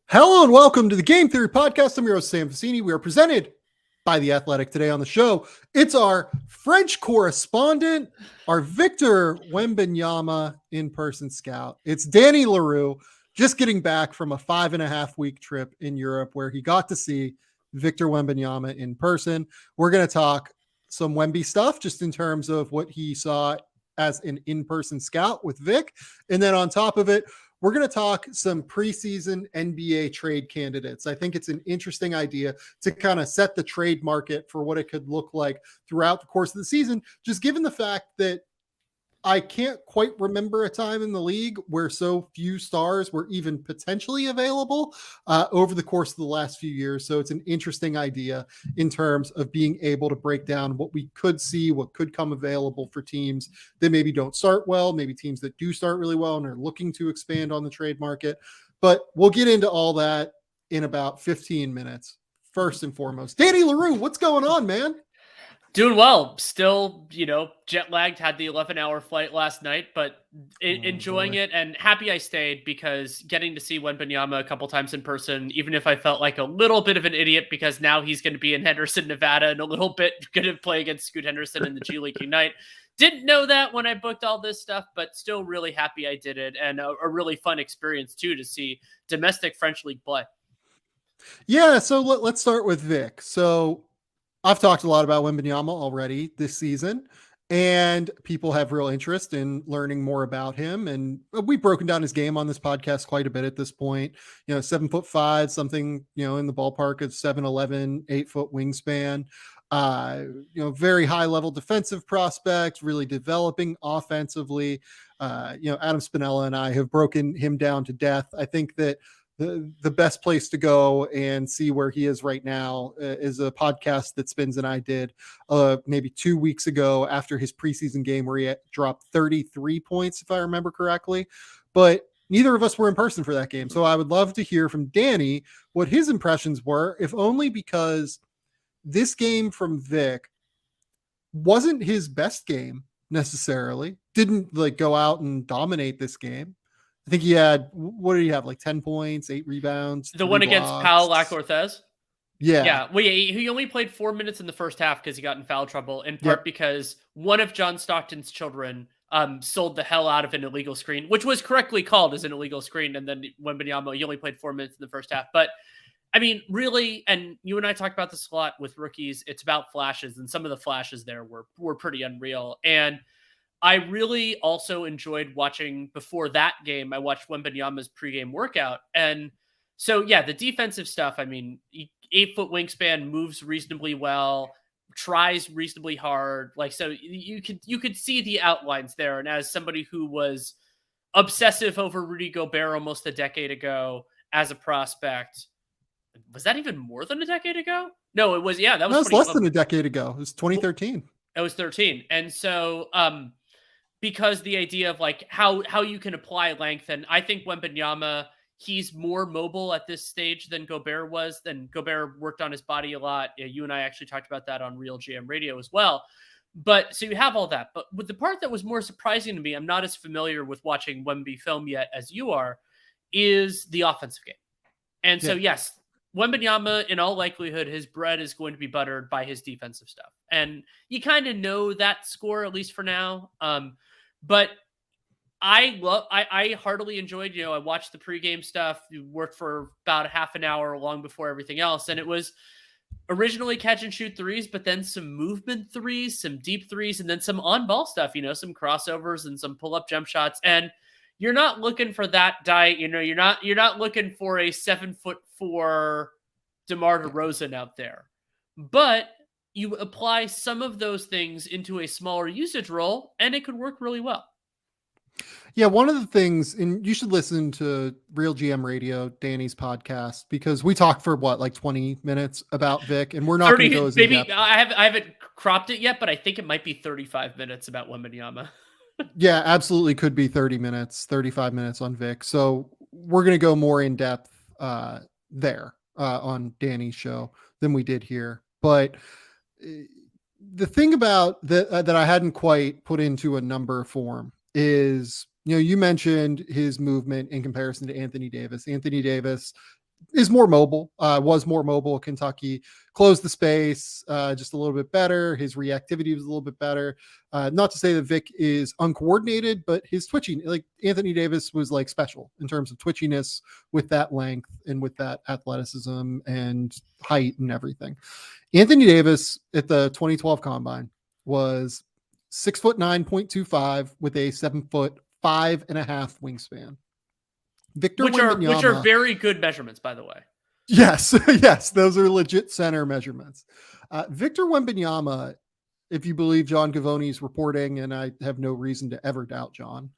Hello and welcome to the Game Theory Podcast. I'm your host, Sam Facini. We are presented by The Athletic. Today on the show, it's our French correspondent, our Victor Wembanyama in-person scout. It's Danny Leroux, just getting back from a 5.5-week trip in Europe where he got to see Victor Wembanyama in person. We're going to talk some Wemby stuff just in terms of what he saw as an in-person scout with Vic. And then on top of it, we're going to talk some preseason NBA trade candidates. I think it's an interesting idea to kind of set the trade market for what it could look like throughout the course of the season, just given the fact that I can't quite remember a time in the league where so few stars were even potentially available over the course of the last few years. So it's an interesting idea in terms of being able to break down what we could see, what could come available for teams that maybe don't start well, maybe teams that do start really well and are looking to expand on the trade market. But we'll get into all that in about 15 minutes. First and foremost, Danny Leroux, what's going on, man? Doing well. Still, jet lagged, had the 11-hour flight last night, but enjoying it and happy I stayed because getting to see Wembanyama a couple times in person, even if I felt like a little bit of an idiot because now he's going to be in Henderson, Nevada, and a little bit going to play against Scoot Henderson in the G League Ignite. Didn't know that when I booked all this stuff, but still really happy I did it and a really fun experience too to see domestic French League play. Yeah, so let's start with Vic. So I've talked a lot about Wembanyama already this season, and people have real interest in learning more about him. And we've broken down his game on this podcast quite a bit at this point. 7'5", something, in the ballpark of 7'11", 8-foot wingspan. Very high level defensive prospect, really developing offensively. Adam Spinella and I have broken him down to death. I think that the best place to go and see where he is right now is a podcast that Spins and I did maybe 2 weeks ago after his preseason game where he dropped 33 points, if I remember correctly. But neither of us were in person for that game. So I would love to hear from Danny what his impressions were, if only because this game from Vic wasn't his best game necessarily. Didn't go out and dominate this game. I think he had, what did he have? 10 points, 8 rebounds. The one against Pau Lacortez? Yeah. Yeah. Well, he only played 4 minutes in the first half because he got in foul trouble, in part because one of John Stockton's children sold the hell out of an illegal screen, which was correctly called as an illegal screen. And then Wembanyama, he only played 4 minutes in the first half. But I mean, really, and you and I talked about this a lot with rookies, it's about flashes, and some of the flashes there were pretty unreal. And I really also enjoyed watching, before that game, I watched Wembanyama's pregame workout. And so, yeah, the defensive stuff, I mean, 8-foot wingspan, moves reasonably well, tries reasonably hard. So you could see the outlines there. And as somebody who was obsessive over Rudy Gobert almost a decade ago as a prospect, was that even more than a decade ago? No, it was, yeah, that was less than a decade ago. It was 2013. It was 13. And so, because the idea of how you can apply length, and I think Wembanyama, he's more mobile at this stage than Gobert was. Then Gobert worked on his body a lot. You and I actually talked about that on Real GM Radio as well. But so you have all that. But with the part that was more surprising to me, I'm not as familiar with watching Wemby film yet as you are, is the offensive game. And so, yes, Wembanyama, in all likelihood, his bread is going to be buttered by his defensive stuff. And you kind of know that score, at least for now. But I heartily enjoyed, I watched the pregame stuff, worked for about a half an hour long before everything else. And it was originally catch and shoot threes, but then some movement threes, some deep threes, and then some on ball stuff, some crossovers and some pull up jump shots. And you're not looking for that diet. You're not looking for a 7'4" DeMar DeRozan out there, but you apply some of those things into a smaller usage role and it could work really well. Yeah, one of the things, and you should listen to Real GM Radio, Danny's podcast, because we talk for 20 minutes about Vic, and we're not going to go as maybe in-depth. I haven't cropped it yet, but I think it might be 35 minutes about Wembanyama. Yeah, absolutely could be 30 minutes, 35 minutes on Vic. So we're going to go more in depth there on Danny's show than we did here. But the thing about that I hadn't quite put into a number form is, you mentioned his movement in comparison to Anthony Davis. Anthony Davis is more mobile, was more mobile at Kentucky, closed the space just a little bit better. His reactivity was a little bit better. Not to say that Vic is uncoordinated, but his twitching, like Anthony Davis was like special in terms of twitchiness with that length and with that athleticism and height and everything. Anthony Davis at the 2012 combine was 6'9.25" with a 7'5.5" wingspan. Victor Wembanyama, which are very good measurements, by the way. Yes, yes, those are legit center measurements. Victor Wembanyama, if you believe John Gavoni's reporting, and I have no reason to ever doubt John,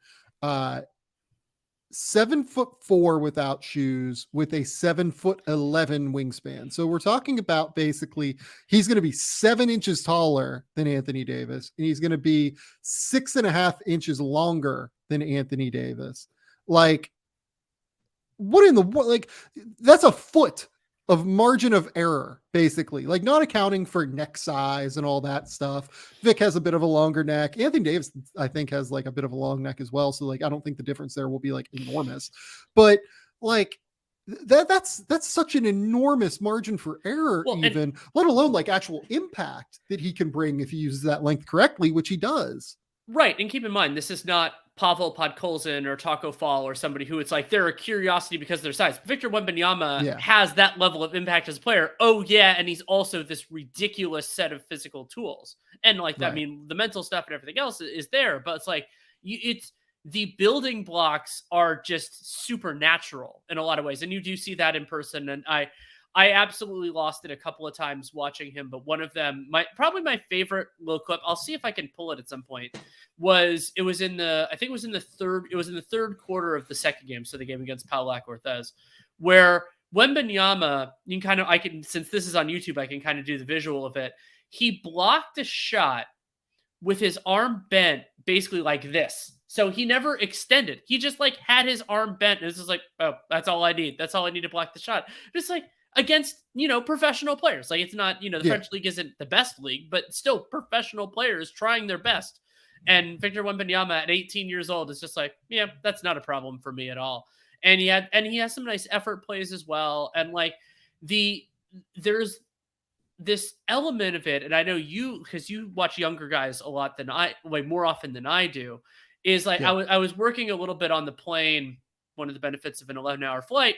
7'4" without shoes with a 7'11" wingspan. So we're talking about basically he's going to be 7 inches taller than Anthony Davis, and he's going to be 6.5 inches longer than Anthony Davis. Like, what in the what? Like, that's a foot of margin of error, basically, like not accounting for neck size and all that stuff. Vic has a bit of a longer neck. Anthony Davis, I think, has like a bit of a long neck as well. So like, I don't think the difference there will be like enormous, but like that's such an enormous margin for error, even let alone like actual impact that he can bring if he uses that length correctly, which he does. Right. And keep in mind, this is not Pavel Podkolzin or Taco Fall or somebody who it's like they're a curiosity because of their size. Victor Wembanyama has that level of impact as a player. Oh, yeah. And he's also this ridiculous set of physical tools. And like, I mean, the mental stuff and everything else is there, but it's like, it's the building blocks are just supernatural in a lot of ways. And you do see that in person. And I absolutely lost it a couple of times watching him, but one of them, probably my favorite little clip, I'll see if I can pull it at some point, was in the third quarter of the second game, so the game against Paulac Orthez, where Wembanyama, since this is on YouTube, I can kind of do the visual of it. He blocked a shot with his arm bent, basically like this. So he never extended. He just like had his arm bent, and this is like, oh, that's all I need. That's all I need to block the shot. Just like, against, professional players. Like, it's not, the French league isn't the best league, but still professional players trying their best. And Victor Wembanyama at 18 years old is just like, yeah, that's not a problem for me at all. And he has some nice effort plays as well. And like there's this element of it. And I know because you watch younger guys a lot more often than I do, is like, I was working a little bit on the plane, one of the benefits of an 11-hour flight,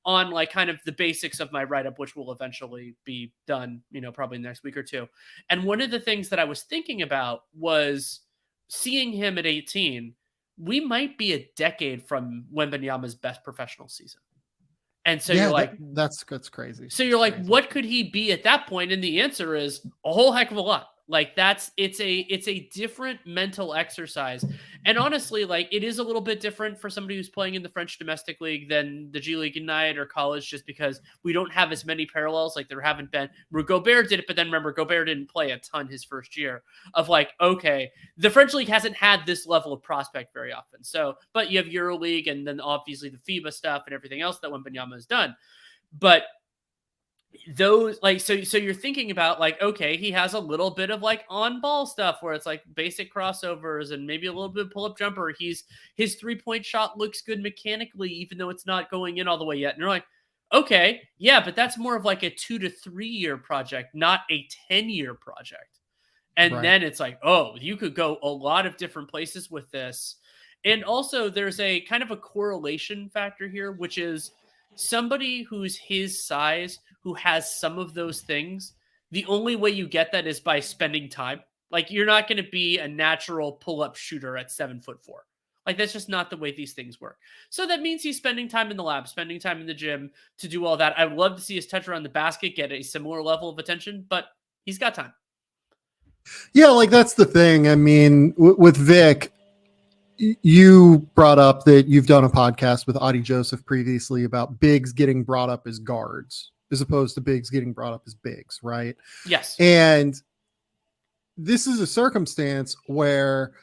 on like kind of the basics of my write-up, which will eventually be done, probably next week or two. And one of the things that I was thinking about was seeing him at 18, we might be a decade from Wembanyama's best professional season. And so you're like, that's crazy. So you're like, what could he be at that point? And the answer is a whole heck of a lot. Like it's a different mental exercise. And honestly, like it is a little bit different for somebody who's playing in the French domestic league than the G League Ignite or college, just because we don't have as many parallels. Like there haven't been, Gobert did it, but then remember, Gobert didn't play a ton his first year of like, okay, the French league hasn't had this level of prospect very often. So, but you have EuroLeague and then obviously the FIBA stuff and everything else that Wembanyama has done. But those like so you're thinking about like, okay, he has a little bit of like on ball stuff where it's like basic crossovers and maybe a little bit of pull-up jumper. His 3-point shot looks good mechanically, even though it's not going in all the way yet. And you're like, okay, yeah, but that's more of like a 2 to 3 year project, not a 10-year project. And then it's like, oh, you could go a lot of different places with this. And also there's a kind of a correlation factor here, which is somebody who's his size, who has some of those things, the only way you get that is by spending time. Like you're not going to be a natural pull-up shooter at 7'4". Like that's just not the way these things work. So that means he's spending time in the lab, spending time in the gym to do all that. I would love to see his touch around the basket get a similar level of attention, but he's got time. Yeah, like that's the thing. I mean, with Vic, you brought up that you've done a podcast with Adi Joseph previously about bigs getting brought up as guards as opposed to bigs getting brought up as bigs, right? Yes. And this is a circumstance where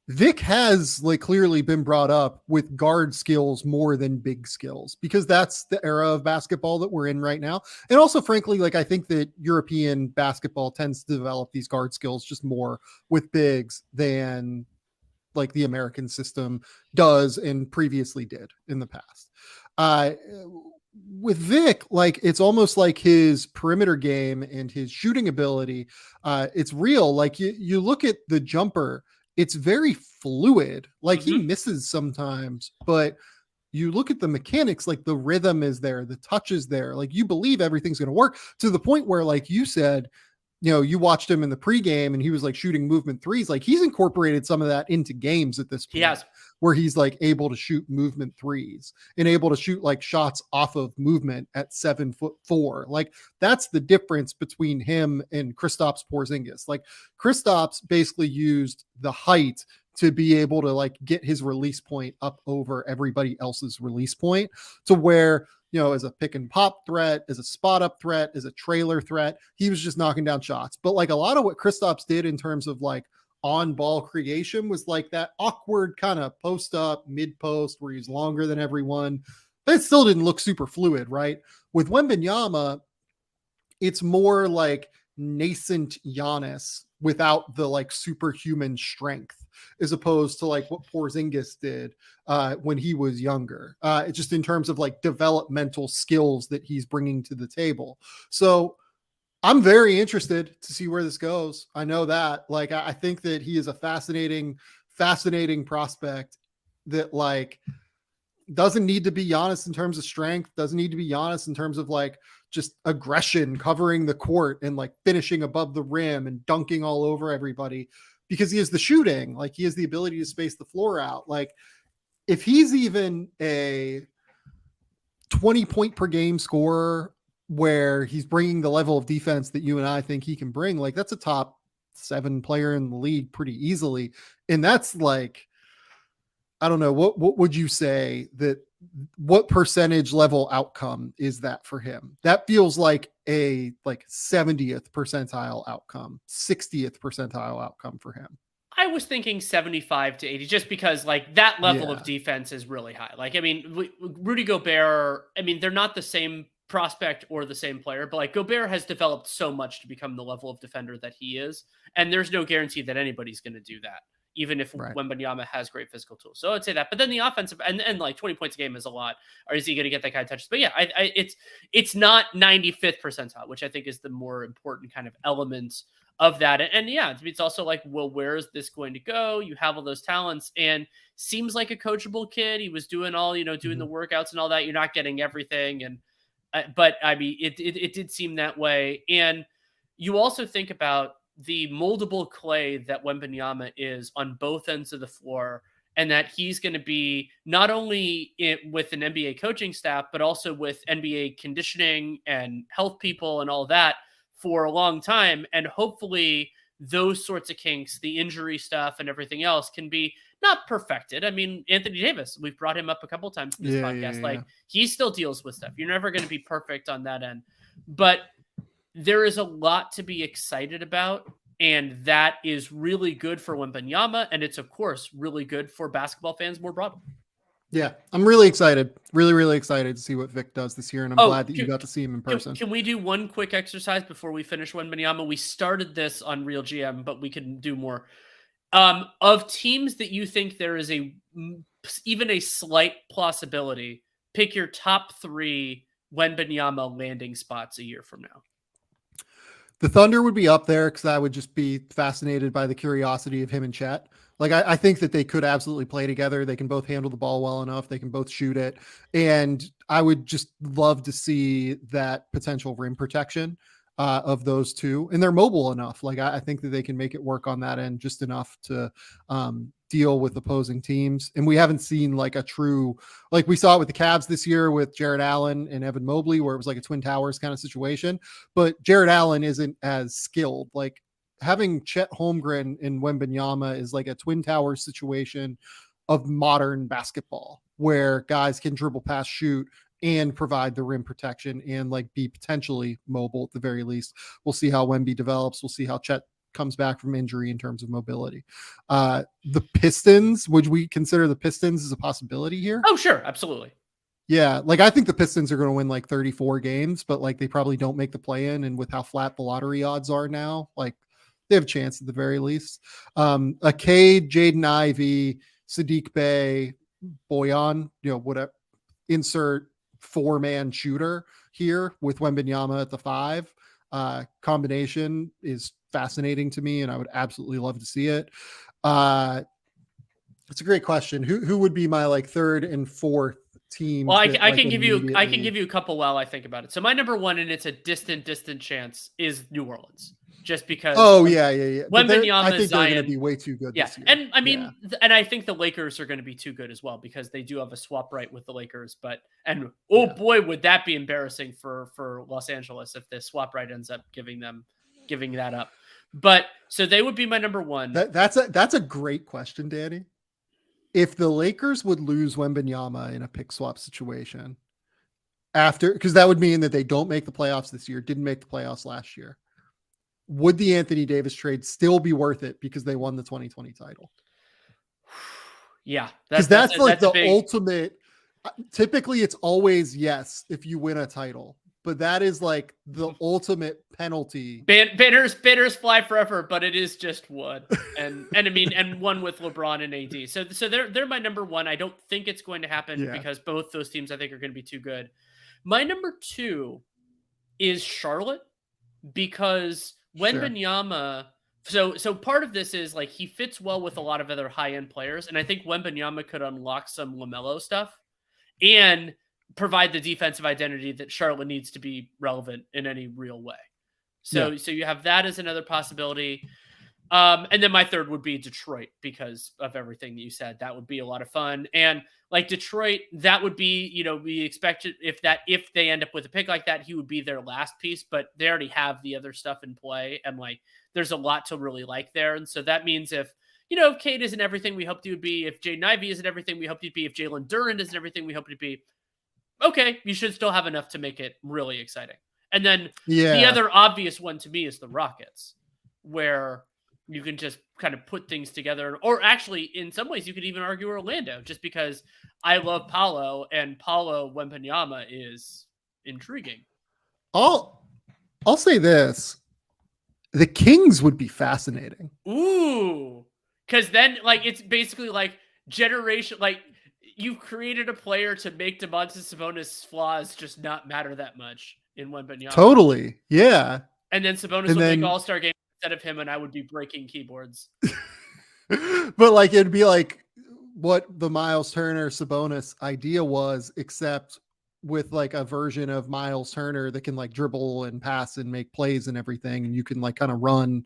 Vic has like clearly been brought up with guard skills more than big skills, because that's the era of basketball that we're in right now. And also, frankly, like I think that European basketball tends to develop these guard skills just more with bigs than like the American system does and previously did in the past. with Vic, like it's almost like his perimeter game and his shooting ability. It's real. Like you look at the jumper, it's very fluid. Like he misses sometimes, but you look at the mechanics, like the rhythm is there, the touch is there. Like you believe everything's going to work to the point where, like you said, you watched him in the pregame and he was like shooting movement threes. Like he's incorporated some of that into games at this point. He has. Where he's like able to shoot movement threes and able to shoot like shots off of movement at 7'4". Like that's the difference between him and Kristaps Porzingis. Like Kristaps basically used the height to be able to like get his release point up over everybody else's release point to where, as a pick and pop threat, as a spot up threat, as a trailer threat, he was just knocking down shots. But like a lot of what Kristaps did in terms of like on ball creation was like that awkward kind of post up mid post where he's longer than everyone, but it still didn't look super fluid, right? With Wembanyama, it's more like nascent Giannis without the like superhuman strength, as opposed to like what Porzingis did when he was younger. It's just in terms of like developmental skills that he's bringing to the table. So I'm very interested to see where this goes. I know that, like, I think that he is a fascinating prospect that like doesn't need to be Giannis in terms of strength, doesn't need to be Giannis in terms of like just aggression, covering the court and like finishing above the rim and dunking all over everybody, because he has the shooting, like he has the ability to space the floor out. Like if he's even a 20 point per game scorer where he's bringing the level of defense that you and I think he can bring, like that's a top 7 player in the league pretty easily. And that's like, I don't know, what would you say that what percentage level outcome is that for him? That feels like a like 70th percentile outcome, 60th percentile outcome for him. I was thinking 75 to 80, just because like that level of defense is really high. Like, I mean, Rudy Gobert, I mean, they're not the same prospect or the same player, but like Gobert has developed so much to become the level of defender that he is. And there's no guarantee that anybody's going to do that, even if Wembanyama has great physical tools. So I'd say that. But then the offensive and like 20 points a game is a lot. Or is he going to get that kind of touches? But yeah, it's not 95th percentile, which I think is the more important kind of element of that. And yeah, it's also like, well, where is this going to go? You have all those talents and seems like a coachable kid. He was doing all, doing the workouts and all that. You're not getting everything. And, but I mean, it did seem that way. And you also think about the moldable clay that Wembanyama is on both ends of the floor, and that he's going to be not only with an NBA coaching staff, but also with NBA conditioning and health people and all that for a long time. And hopefully those sorts of kinks, the injury stuff and everything else, can be not perfected. I mean, Anthony Davis, we've brought him up a couple times in this podcast. Like he still deals with stuff. You're never going to be perfect on that end, but there is a lot to be excited about. And that is really good for Wembanyama. And it's, of course, really good for basketball fans more broadly. Yeah, I'm really excited. Really, really excited to see what Vic does this year. And I'm glad that you got to see him in person. Can we do one quick exercise before we finish Wembanyama? We started this on Real GM, but we can do more. Of teams that you think there is even a slight possibility, pick your top 3 Wembanyama landing spots a year from now. The Thunder would be up there because I would just be fascinated by the curiosity of him and Chet. Like, I think that they could absolutely play together. They can both handle the ball well enough. They can both shoot it. And I would just love to see that potential rim protection of those two. And they're mobile enough. Like, I think that they can make it work on that end just enough to deal with opposing teams. And we haven't seen like a true, like we saw it with the Cavs this year with Jared Allen and Evan Mobley, where it was like a Twin Towers kind of situation. But Jared Allen isn't as skilled. Like, having Chet Holmgren and Wembanyama is like a Twin Towers situation of modern basketball, where guys can dribble, pass, shoot, and provide the rim protection and like be potentially mobile at the very least. We'll see how Wemby develops. We'll see how Chet comes back from injury in terms of mobility. The Pistons, would we consider the Pistons as a possibility here? Oh, sure. Absolutely. Yeah. Like, I think the Pistons are going to win like 34 games, but like they probably don't make the play in. And with how flat the lottery odds are now, like they have a chance at the very least. Cade, Jaden Ivey, Sadiq Bey, Boyan, whatever, insert 4-man shooter here with Wembanyama at the 5. Combination is fascinating to me, and I would absolutely love to see it. It's a great question. Who would be my like 3rd and 4th team? Well, I can give you a couple while I think about it. So my number 1, and it's a distant chance, is New Orleans. Just because. Oh yeah. Wembanyama, I think Zion, they're going to be way too good. Yeah, this year. and I mean, and I think the Lakers are going to be too good as well because they do have a swap right with the Lakers. Boy, would that be embarrassing for Los Angeles if the swap right ends up giving that up. But so they would be my number 1. That's a great question, Danny. If the Lakers would lose Wembanyama in a pick swap situation because that would mean that they don't make the playoffs this year, didn't make the playoffs last year. Would the Anthony Davis trade still be worth it because they won the 2020 title? Yeah. Because that's like the ultimate. Typically it's always yes if you win a title, but that is like the ultimate penalty. Bidders fly forever, but it is just one. And I mean, and one with LeBron and AD. So they're my number 1. I don't think it's going to happen because both those teams I think are going to be too good. My number 2 is Charlotte because Wembanyama. So part of this is like he fits well with a lot of other high-end players, and I think Wembanyama could unlock some LaMelo stuff and provide the defensive identity that Charlotte needs to be relevant in any real way. So you have that as another possibility. And then my 3rd would be Detroit because of everything that you said. That would be a lot of fun. And like Detroit, that would be, we expected if they end up with a pick like that, he would be their last piece, but they already have the other stuff in play. And like, there's a lot to really like there. And so that means if Cade isn't everything we hoped he would be, if Jaden Ivey isn't everything we hoped he'd be, if Jalen Duren isn't everything we hoped he'd be, okay, you should still have enough to make it really exciting. And then the other obvious one to me is the Rockets, where you can just kind of put things together. Or actually, in some ways, you could even argue Orlando, just because I love Paolo, and Paolo Wembanyama is intriguing. I'll say this. The Kings would be fascinating. Ooh. Because then, like, it's basically like generation, like, you've created a player to make Domantas Sabonis' flaws just not matter that much in Wembanyama. Totally. Yeah. And then Sabonis will make All-Star game instead of him, and I would be breaking keyboards. But like, it'd be like what the Myles Turner Sabonis idea was, except with like a version of Myles Turner that can like dribble and pass and make plays and everything. And you can like kind of run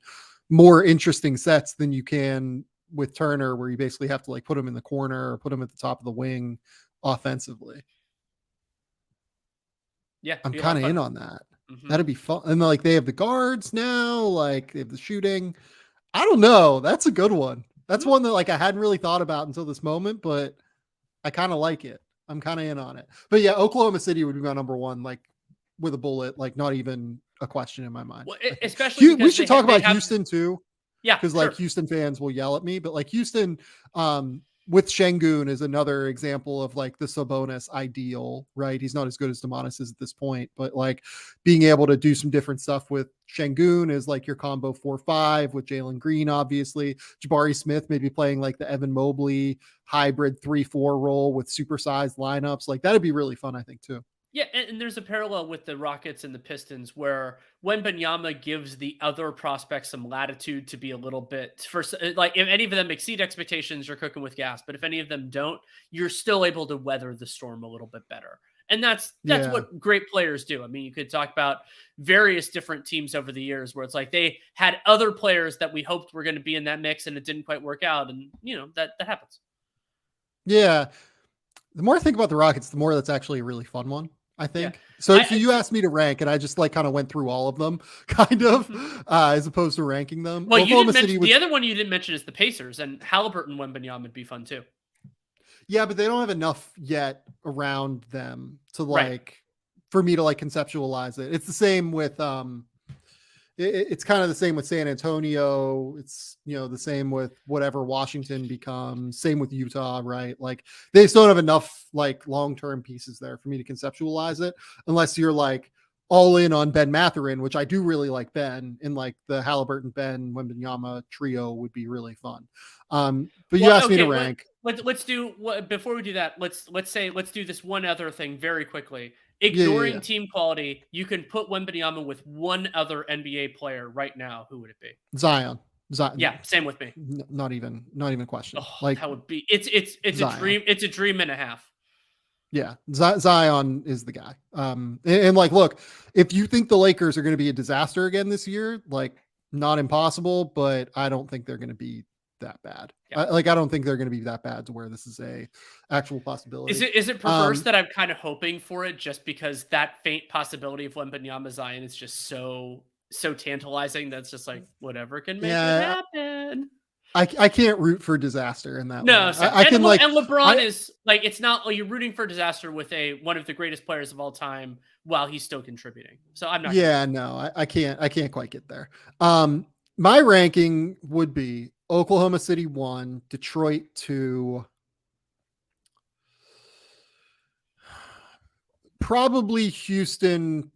more interesting sets than you can with Turner, where you basically have to like put him in the corner or put him at the top of the wing offensively. Yeah. I'm kind of in on that. Mm-hmm. That'd be fun. And like, they have the guards now, like they have the shooting. I don't know. That's a good one. That's one that like I hadn't really thought about until this moment, but I kind of like it. I'm kind of in on it. But yeah, Oklahoma City would be my number 1, like with a bullet, like not even a question in my mind. Well, especially we should talk about Houston too. Yeah, because like Houston fans will yell at me, but like Houston with Şengün is another example of like the Sabonis ideal, right? He's not as good as Domantas is at this point, but like being able to do some different stuff with Şengün is like your combo 4-5 with Jalen Green, obviously. Jabari Smith maybe playing like the Evan Mobley hybrid 3-4 role with supersized lineups. Like that'd be really fun, I think, too. Yeah, and there's a parallel with the Rockets and the Pistons where Wembanyama gives the other prospects some latitude to be a little bit, like if any of them exceed expectations, you're cooking with gas. But if any of them don't, you're still able to weather the storm a little bit better. And that's what great players do. I mean, you could talk about various different teams over the years where it's like they had other players that we hoped were going to be in that mix and it didn't quite work out. And, that happens. Yeah. The more I think about the Rockets, the more that's actually a really fun one, I think. Yeah. So you asked me to rank, and I just like kind of went through all of them, kind of, as opposed to ranking them. Well, the other one you didn't mention is the Pacers, and Haliburton Wembanyama would be fun too. Yeah, but they don't have enough yet around them to for me to like conceptualize it. It's the same with it's kind of the same with San Antonio. It's, the same with whatever Washington becomes, same with Utah, right? Like they just don't have enough like long-term pieces there for me to conceptualize it, unless you're like all in on Ben Mathurin, which I do really like Ben, and like the Haliburton, Ben, Wembanyama trio would be really fun. But you asked me to rank. let's do before we do that. Let's do this one other thing very quickly. Yeah, Ignoring yeah. team quality, you can put Wembanyama with one other NBA player right now. Who would it be? Zion. Yeah, same with me. Not even question. Oh, Like that would be it's a Zion. dream. It's a dream and a half. Yeah, Zion is the guy. And like, look, if you think the Lakers are going to be a disaster again this year, like, not impossible, but I don't think they're going to be that bad. Yeah. I don't think they're going to be that bad to where this is a actual possibility. Is it perverse that I'm kind of hoping for it just because that faint possibility of Wembanyama Zion is just so tantalizing that's just like whatever can make it happen. I can't root for disaster in that No, way. I can like, and LeBron is like, it's not like you're rooting for disaster with one of the greatest players of all time while he's still contributing. So I'm not. Yeah, no, I can't quite get there. My ranking would be Oklahoma City 1, Detroit 2, probably Houston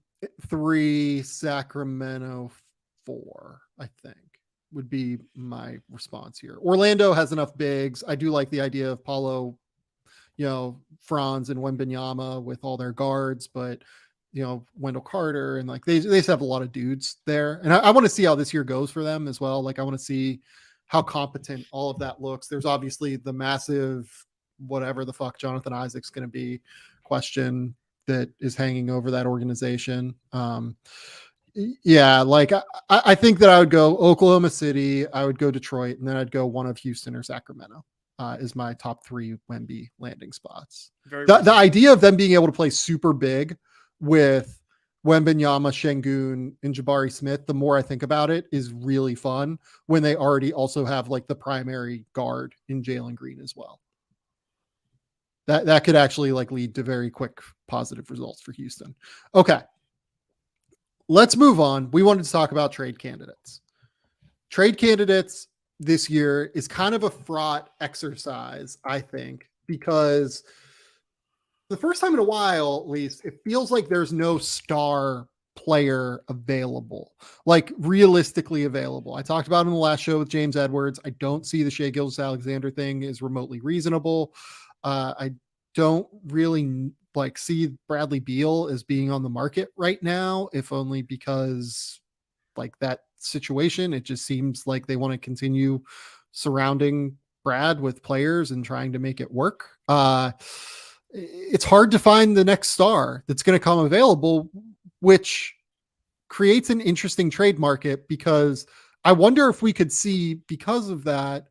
3, Sacramento 4, I think would be my response here. Orlando has enough bigs. I do like the idea of Paulo, Franz and Wembanyama with all their guards, but Wendell Carter and like they just have a lot of dudes there. And I want to see how this year goes for them as well. Like I want to see how competent all of that looks. There's obviously the massive, whatever the fuck Jonathan Isaac's going to be question that is hanging over that organization. Yeah, like I think that I would go Oklahoma City, I would go Detroit, and then I'd go one of Houston or Sacramento is my top 3 Wemby landing spots. The idea of them being able to play super big with Wembanyama, Şengün, and Jabari Smith, the more I think about it, is really fun when they already also have like the primary guard in Jalen Green as well. That could actually like lead to very quick positive results for Houston. Okay. Let's move on. We wanted to talk about trade candidates. Trade candidates this year is kind of a fraught exercise, I think, because the first time in a while, at least, it feels like there's no star player available, like realistically available. I talked about in the last show with James Edwards. I don't see the Shai Gilgeous-Alexander thing is remotely reasonable. I don't really like see Bradley Beal as being on the market right now, if only because like that situation, it just seems like they want to continue surrounding Brad with players and trying to make it work. It's hard to find the next star that's going to come available, which creates an interesting trade market because I wonder if we could see, because of that,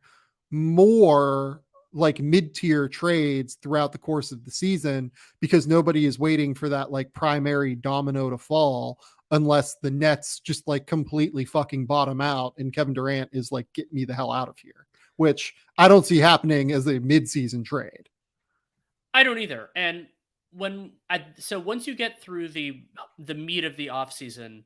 more like mid-tier trades throughout the course of the season, because nobody is waiting for that like primary domino to fall unless the Nets just like completely fucking bottom out and Kevin Durant is like, get me the hell out of here, which I don't see happening as a mid-season trade. I don't either. And so once you get through the meat of the offseason,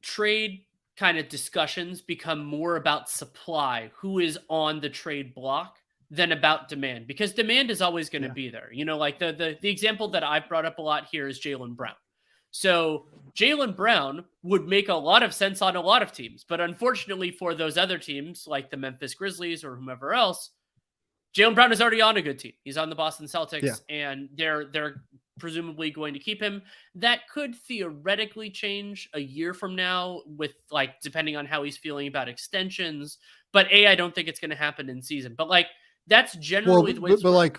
trade kind of discussions become more about supply, who is on the trade block, than about demand, because demand is always going to be there. Like the example that I've brought up a lot here is Jaylen Brown. So Jaylen Brown would make a lot of sense on a lot of teams, but unfortunately for those other teams like the Memphis Grizzlies or whomever else, Jaylen Brown is already on a good team. He's on the Boston Celtics, and they're presumably going to keep him. That could theoretically change a year from now with like, depending on how he's feeling about extensions. But I don't think it's going to happen in season. But like, that's generally the way. But like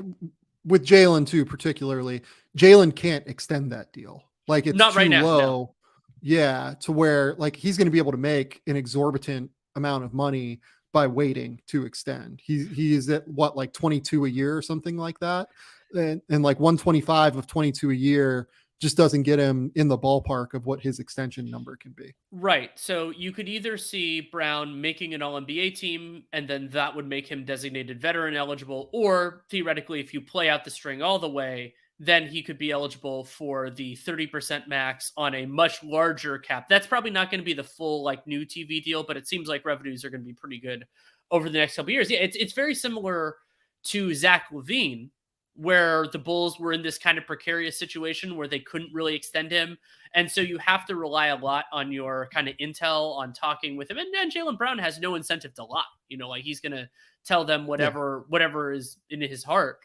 with Jaylen too, particularly, Jaylen can't extend that deal. Like it's not too right now, low. No. Yeah, to where like he's going to be able to make an exorbitant amount of money by waiting to extend. He is at what, like 22 a year or something like that. And like 125 of 22 a year just doesn't get him in the ballpark of what his extension number can be. Right. So you could either see Brown making an All-NBA team, and then that would make him designated veteran eligible, or theoretically, if you play out the string all the way, then he could be eligible for the 30% max on a much larger cap. That's probably not going to be the full like new TV deal, but it seems like revenues are going to be pretty good over the next couple of years. Yeah, it's very similar to Zach LaVine, where the Bulls were in this kind of precarious situation where they couldn't really extend him. And so you have to rely a lot on your kind of intel, on talking with him. And Jaylen Brown has no incentive to lie. Like he's going to tell them whatever is in his heart.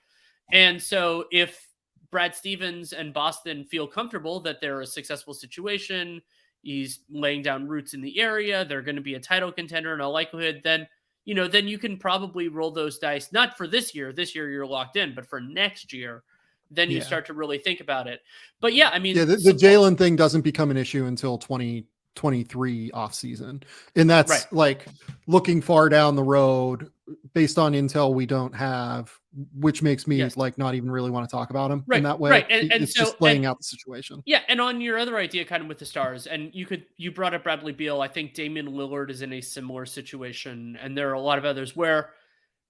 And so if Brad Stevens and Boston feel comfortable that they're a successful situation, he's laying down roots in the area, they're going to be a title contender in all likelihood, then you can probably roll those dice, not for this year. This year you're locked in, but for next year, then you start to really think about it. But yeah, I mean, the Jaylen thing doesn't become an issue until 2023 off season. And that's like looking far down the road based on intel we don't have, which makes me like not even really want to talk about him in that way. Right. And it's just laying out the situation. Yeah. And on your other idea, kind of with the stars, and you brought up Bradley Beal. I think Damian Lillard is in a similar situation. And there are a lot of others where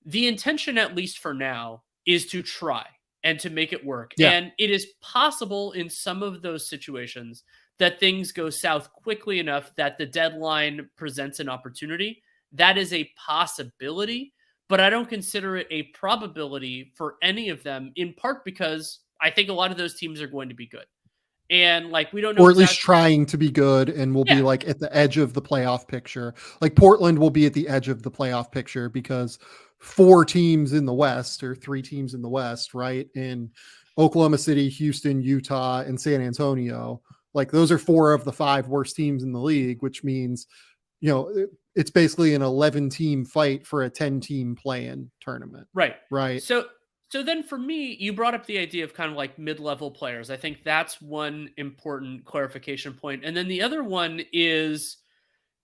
the intention, at least for now, is to try and to make it work. Yeah. And it is possible in some of those situations that things go south quickly enough that the deadline presents an opportunity. That is a possibility, but I don't consider it a probability for any of them, in part because I think a lot of those teams are going to be good. And like, we don't know. Or at least trying to be good, and will be like at the edge of the playoff picture. Like Portland will be at the edge of the playoff picture because 4 teams in the West, or 3 teams in the West, right? In Oklahoma City, Houston, Utah, and San Antonio. Like those are 4 of the 5 worst teams in the league, which means, it's basically an 11-team fight for a 10-team play-in tournament. Right. So then for me, you brought up the idea of kind of like mid-level players. I think that's one important clarification point. And then the other one is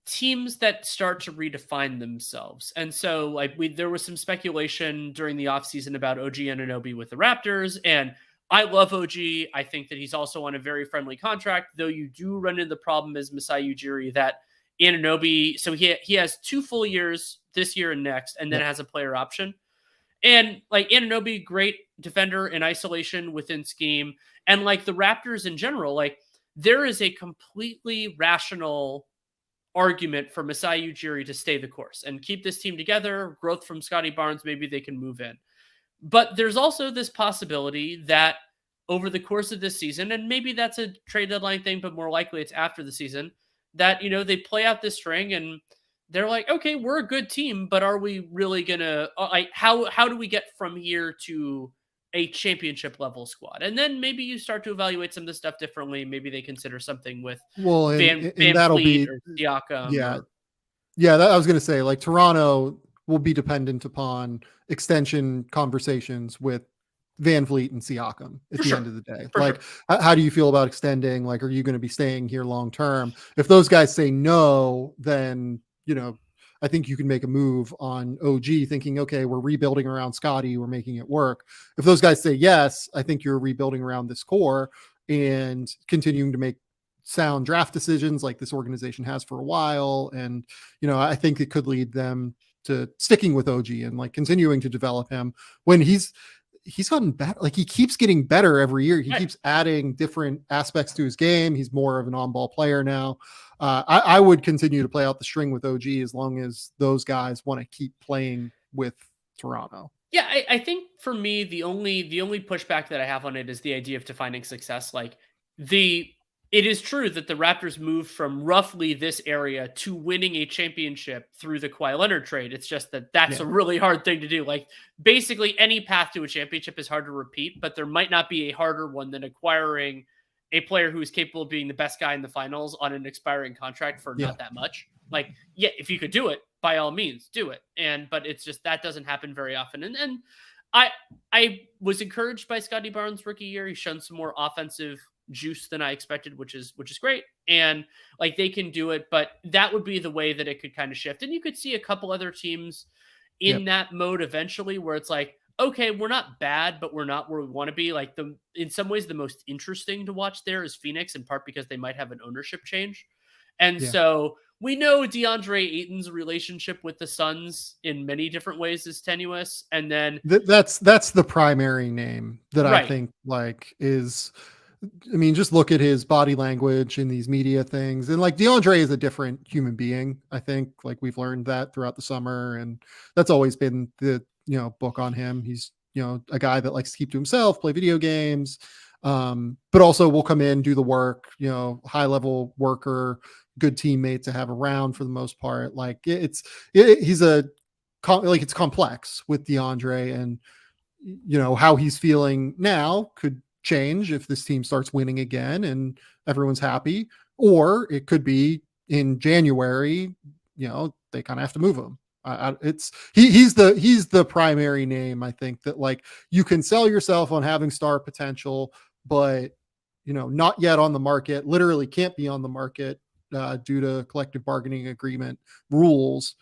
teams that start to redefine themselves. And so like there was some speculation during the offseason about OG Anunoby with the Raptors, and I love OG. I think that he's also on a very friendly contract, though you do run into the problem as Masai Ujiri that Anunoby, so he has 2 full years this year and next, and then has a player option. And like Anunoby, great defender in isolation within scheme. And like the Raptors in general, like there is a completely rational argument for Masai Ujiri to stay the course and keep this team together. Growth from Scotty Barnes, maybe they can move in. But there's also this possibility that over the course of this season, and maybe that's a trade deadline thing, but more likely it's after the season, that, they play out this string and they're like, okay, we're a good team, but are we really going to, like, how do we get from here to a championship level squad? And then maybe you start to evaluate some of the stuff differently. Maybe they consider something with Van that'll Fleet be or Siakam. I was going to say, like, Toronto will be dependent upon extension conversations with Van Vliet and Siakam at the end of the day. Like, how do you feel about extending? Like, are you going to be staying here long term? If those guys say no, then, I think you can make a move on OG thinking, okay, we're rebuilding around Scotty, we're making it work. If those guys say yes, I think you're rebuilding around this core and continuing to make sound draft decisions like this organization has for a while. And, I think it could lead them to sticking with OG and like continuing to develop him when he's gotten better. Like he keeps getting better every year. He keeps adding different aspects to his game. He's more of an on-ball player now. I would continue to play out the string with OG as long as those guys want to keep playing with Toronto. Yeah, I think for me, the only pushback that I have on it is the idea of defining success. Like it is true that the Raptors moved from roughly this area to winning a championship through the Kawhi Leonard trade. It's just that that's a really hard thing to do. Like basically any path to a championship is hard to repeat, but there might not be a harder one than acquiring a player who is capable of being the best guy in the finals on an expiring contract for not that much. Like, if you could do it, by all means, do it. But it's just that doesn't happen very often. And I was encouraged by Scotty Barnes' rookie year. He's shown some more offensive juice than I expected, which is great. And like they can do it, but that would be the way that it could kind of shift. And you could see a couple other teams in that mode eventually where it's like, okay, we're not bad, but we're not where we want to be. Like in some ways, the most interesting to watch there is Phoenix, in part because they might have an ownership change. And so we know DeAndre Ayton's relationship with the Suns in many different ways is tenuous. And then that's the primary name that I think like is, I mean, just look at his body language in these media things. And like DeAndre is a different human being. I think like we've learned that throughout the summer, and that's always been the, book on him. He's, a guy that likes to keep to himself, play video games, but also will come in, do the work, high level worker, good teammate to have around for the most part. Like it's complex with DeAndre, and how he's feeling now could change if this team starts winning again and everyone's happy, or it could be in January, they kind of have to move him. He's the primary name, I think, that like you can sell yourself on having star potential, but not yet on the market, literally can't be on the market due to collective bargaining agreement rules.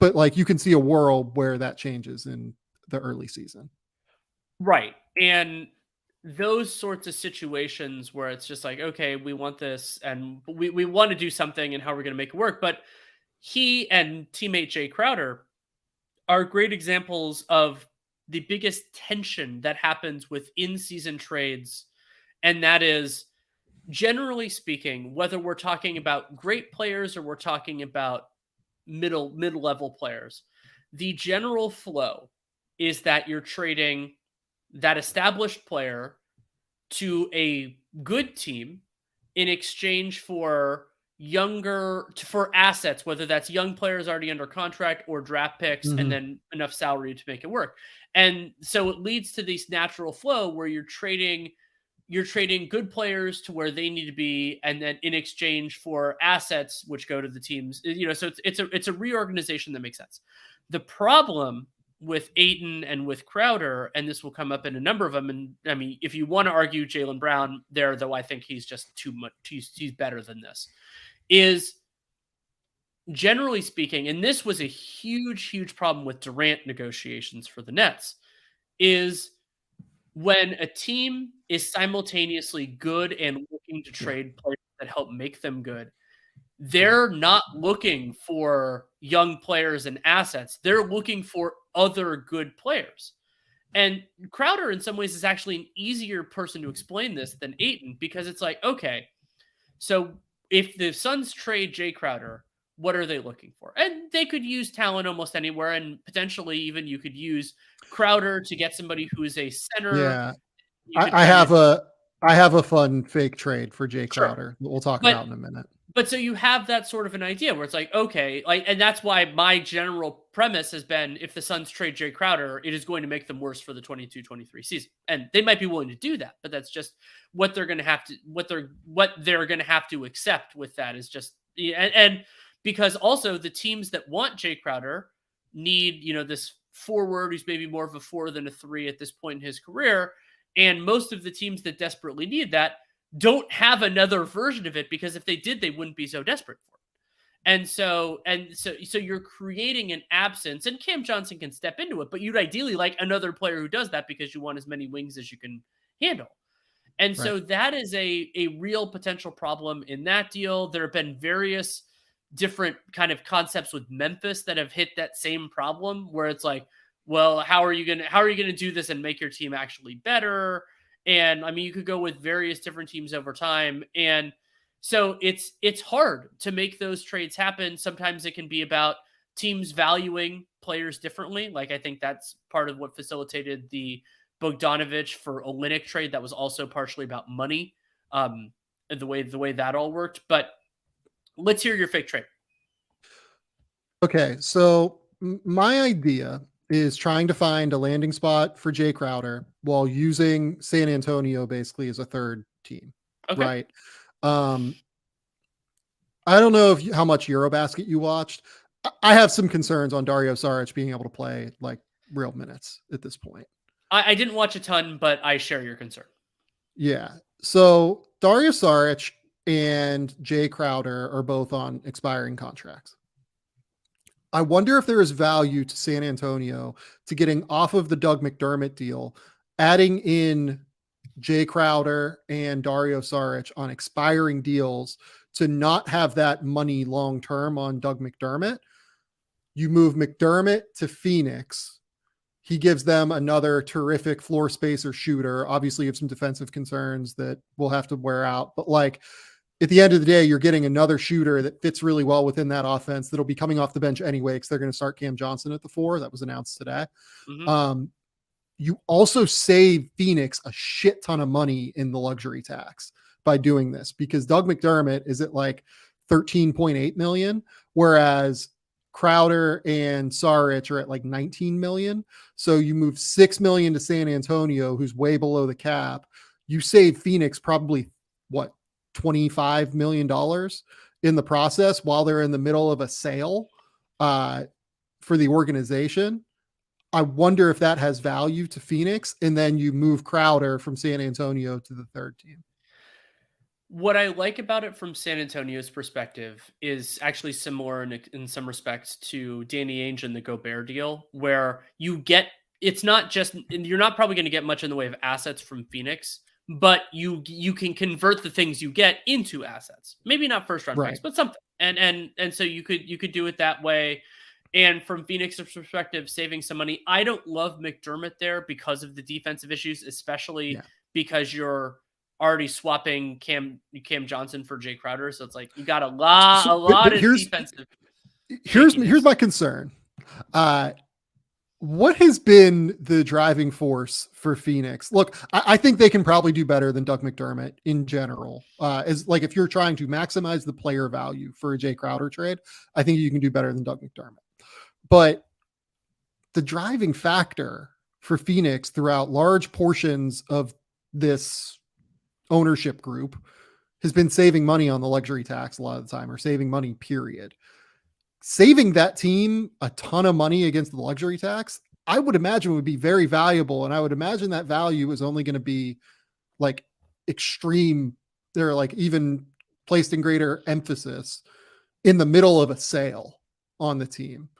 But like you can see a world where that changes in the early season. Right. And those sorts of situations where it's just like, okay, we want this and we want to do something and how we're going to make it work. But he and teammate Jae Crowder are great examples of the biggest tension that happens with in-season trades. And that is, generally speaking, whether we're talking about great players or we're talking about mid-level players, the general flow is that you're trading that established player to a good team in exchange for assets, whether that's young players already under contract or draft picks, and then enough salary to make it work. And so it leads to this natural flow where you're trading good players to where they need to be, and then in exchange for assets which go to the teams. So it's a reorganization that makes sense. The problem with Ayton and with Crowder, and this will come up in a number of them, and I mean, if you want to argue Jaylen Brown there, though I think he's just too much, he's better than this, is generally speaking, and this was a huge problem with Durant negotiations for the Nets, is when a team is simultaneously good and looking to trade players that help make them good, they're not looking for young players and assets. They're looking for other good players. And Crowder, in some ways, is actually an easier person to explain this than Ayton, because it's like, okay, so if the Suns trade Jae Crowder, what are they looking for? And they could use talent almost anywhere, and potentially even you could use Crowder to get somebody who is a center. Yeah, I have a fun fake trade for Jae Crowder that we'll talk about in a minute. But so you have that sort of an idea where it's like, okay, and that's why my general premise has been, if the Suns trade Jae Crowder, it is going to make them worse for the 22-23 season. And they might be willing to do that, but that's just what they're going to have to, what they're going to have to accept with that is just, and because also the teams that want Jae Crowder need, this forward who's maybe more of a 4 than a 3 at this point in his career. And most of the teams that desperately need that don't have another version of it, because if they did, they wouldn't be so desperate for it. And so you're creating an absence, and Cam Johnson can step into it, but you'd ideally like another player who does that, because you want as many wings as you can handle. And so that is a real potential problem in that deal. There have been various different kind of concepts with Memphis that have hit that same problem, where it's like, well, how are you going to do this and make your team actually better? And I mean, you could go with various different teams over time. And so it's hard to make those trades happen. Sometimes it can be about teams valuing players differently. Like, I think that's part of what facilitated the Bogdanovic for Olynyk trade. That was also partially about money, the way that all worked. But let's hear your fake trade. Okay, so my idea is trying to find a landing spot for Jae Crowder while using San Antonio basically as a third team. Okay. Right. I don't know how much Eurobasket you watched. I have some concerns on Dario Saric being able to play like real minutes at this point. I didn't watch a ton, but I share your concern. Yeah. So Dario Saric and Jae Crowder are both on expiring contracts. I wonder if there is value to San Antonio to getting off of the Doug McDermott deal, adding in Jae Crowder and Dario Saric on expiring deals to not have that money long-term on Doug McDermott. You move McDermott to Phoenix. He gives them another terrific floor spacer shooter. Obviously, you have some defensive concerns that we'll have to wear out, but like, at the end of the day, you're getting another shooter that fits really well within that offense that'll be coming off the bench anyway, because they're going to start Cam Johnson at the 4. That was announced today. Mm-hmm. you also save Phoenix a shit ton of money in the luxury tax by doing this, because Doug McDermott is at like 13.8 million, whereas Crowder and Saric are at like 19 million. So you move 6 million to San Antonio, who's way below the cap. You save Phoenix probably what, $25 million in the process while they're in the middle of a sale for the organization. I wonder if that has value to Phoenix, and then you move Crowder from San Antonio to the third team. What I like about it from San Antonio's perspective is actually similar in some respects to Danny Ainge and the Gobert deal, where it's not just, you're not probably going to get much in the way of assets from Phoenix, but you can convert the things you get into assets. Maybe not first round picks, but something. And so you could do it that way. And from Phoenix's perspective, saving some money. I don't love McDermott there because of the defensive issues, especially because you're already swapping Cam Johnson for Jae Crowder. So it's like you got a lot of defensive. Here's my concern. What has been the driving force for Phoenix? Look, I think they can probably do better than Doug McDermott in general. As like, if you're trying to maximize the player value for a Jae Crowder trade, I think you can do better than Doug McDermott. But the driving factor for Phoenix throughout large portions of this ownership group has been saving money on the luxury tax a lot of the time, or saving money, period. Saving that team a ton of money against the luxury tax, I would imagine would be very valuable. And I would imagine that value is only going to be like extreme. They're like even placed in greater emphasis in the middle of a sale on the team.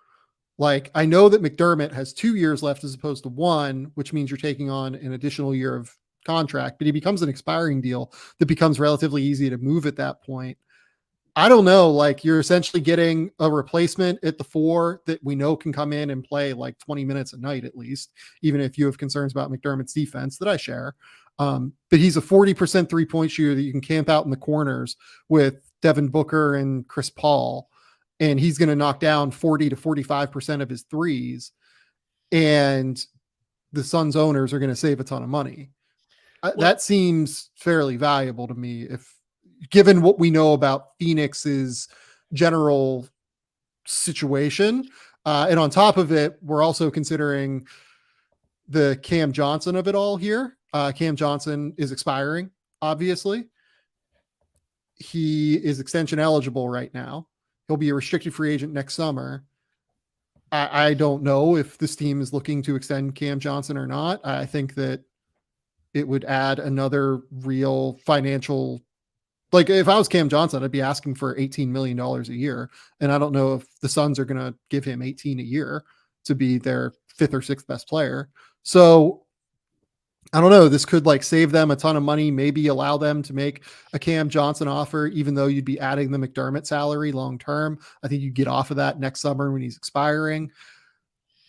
Like, I know that McDermott has 2 years left as opposed to 1, which means you're taking on an additional year of contract, but he becomes an expiring deal that becomes relatively easy to move at that point. I don't know. Like, you're essentially getting a replacement at the 4 that we know can come in and play like 20 minutes a night, at least, even if you have concerns about McDermott's defense that I share. But he's a 40% 3-point shooter that you can camp out in the corners with Devin Booker and Chris Paul, and he's going to knock down 40 to 45% of his threes. And the Suns owners are going to save a ton of money. That seems fairly valuable to me, if given what we know about Phoenix's general situation. And on top of it, we're also considering the Cam Johnson of it all here. Cam Johnson is expiring, obviously. He is extension eligible right now. He'll be a restricted free agent next summer. I don't know if this team is looking to extend Cam Johnson or not. I think that it would add another real financial, like if I was Cam Johnson, I'd be asking for $18 million a year. And I don't know if the Suns are going to give him 18 a year to be their 5th or 6th best player. So I don't know. This could like save them a ton of money, maybe allow them to make a Cam Johnson offer, even though you'd be adding the McDermott salary long-term. I think you get off of that next summer when he's expiring.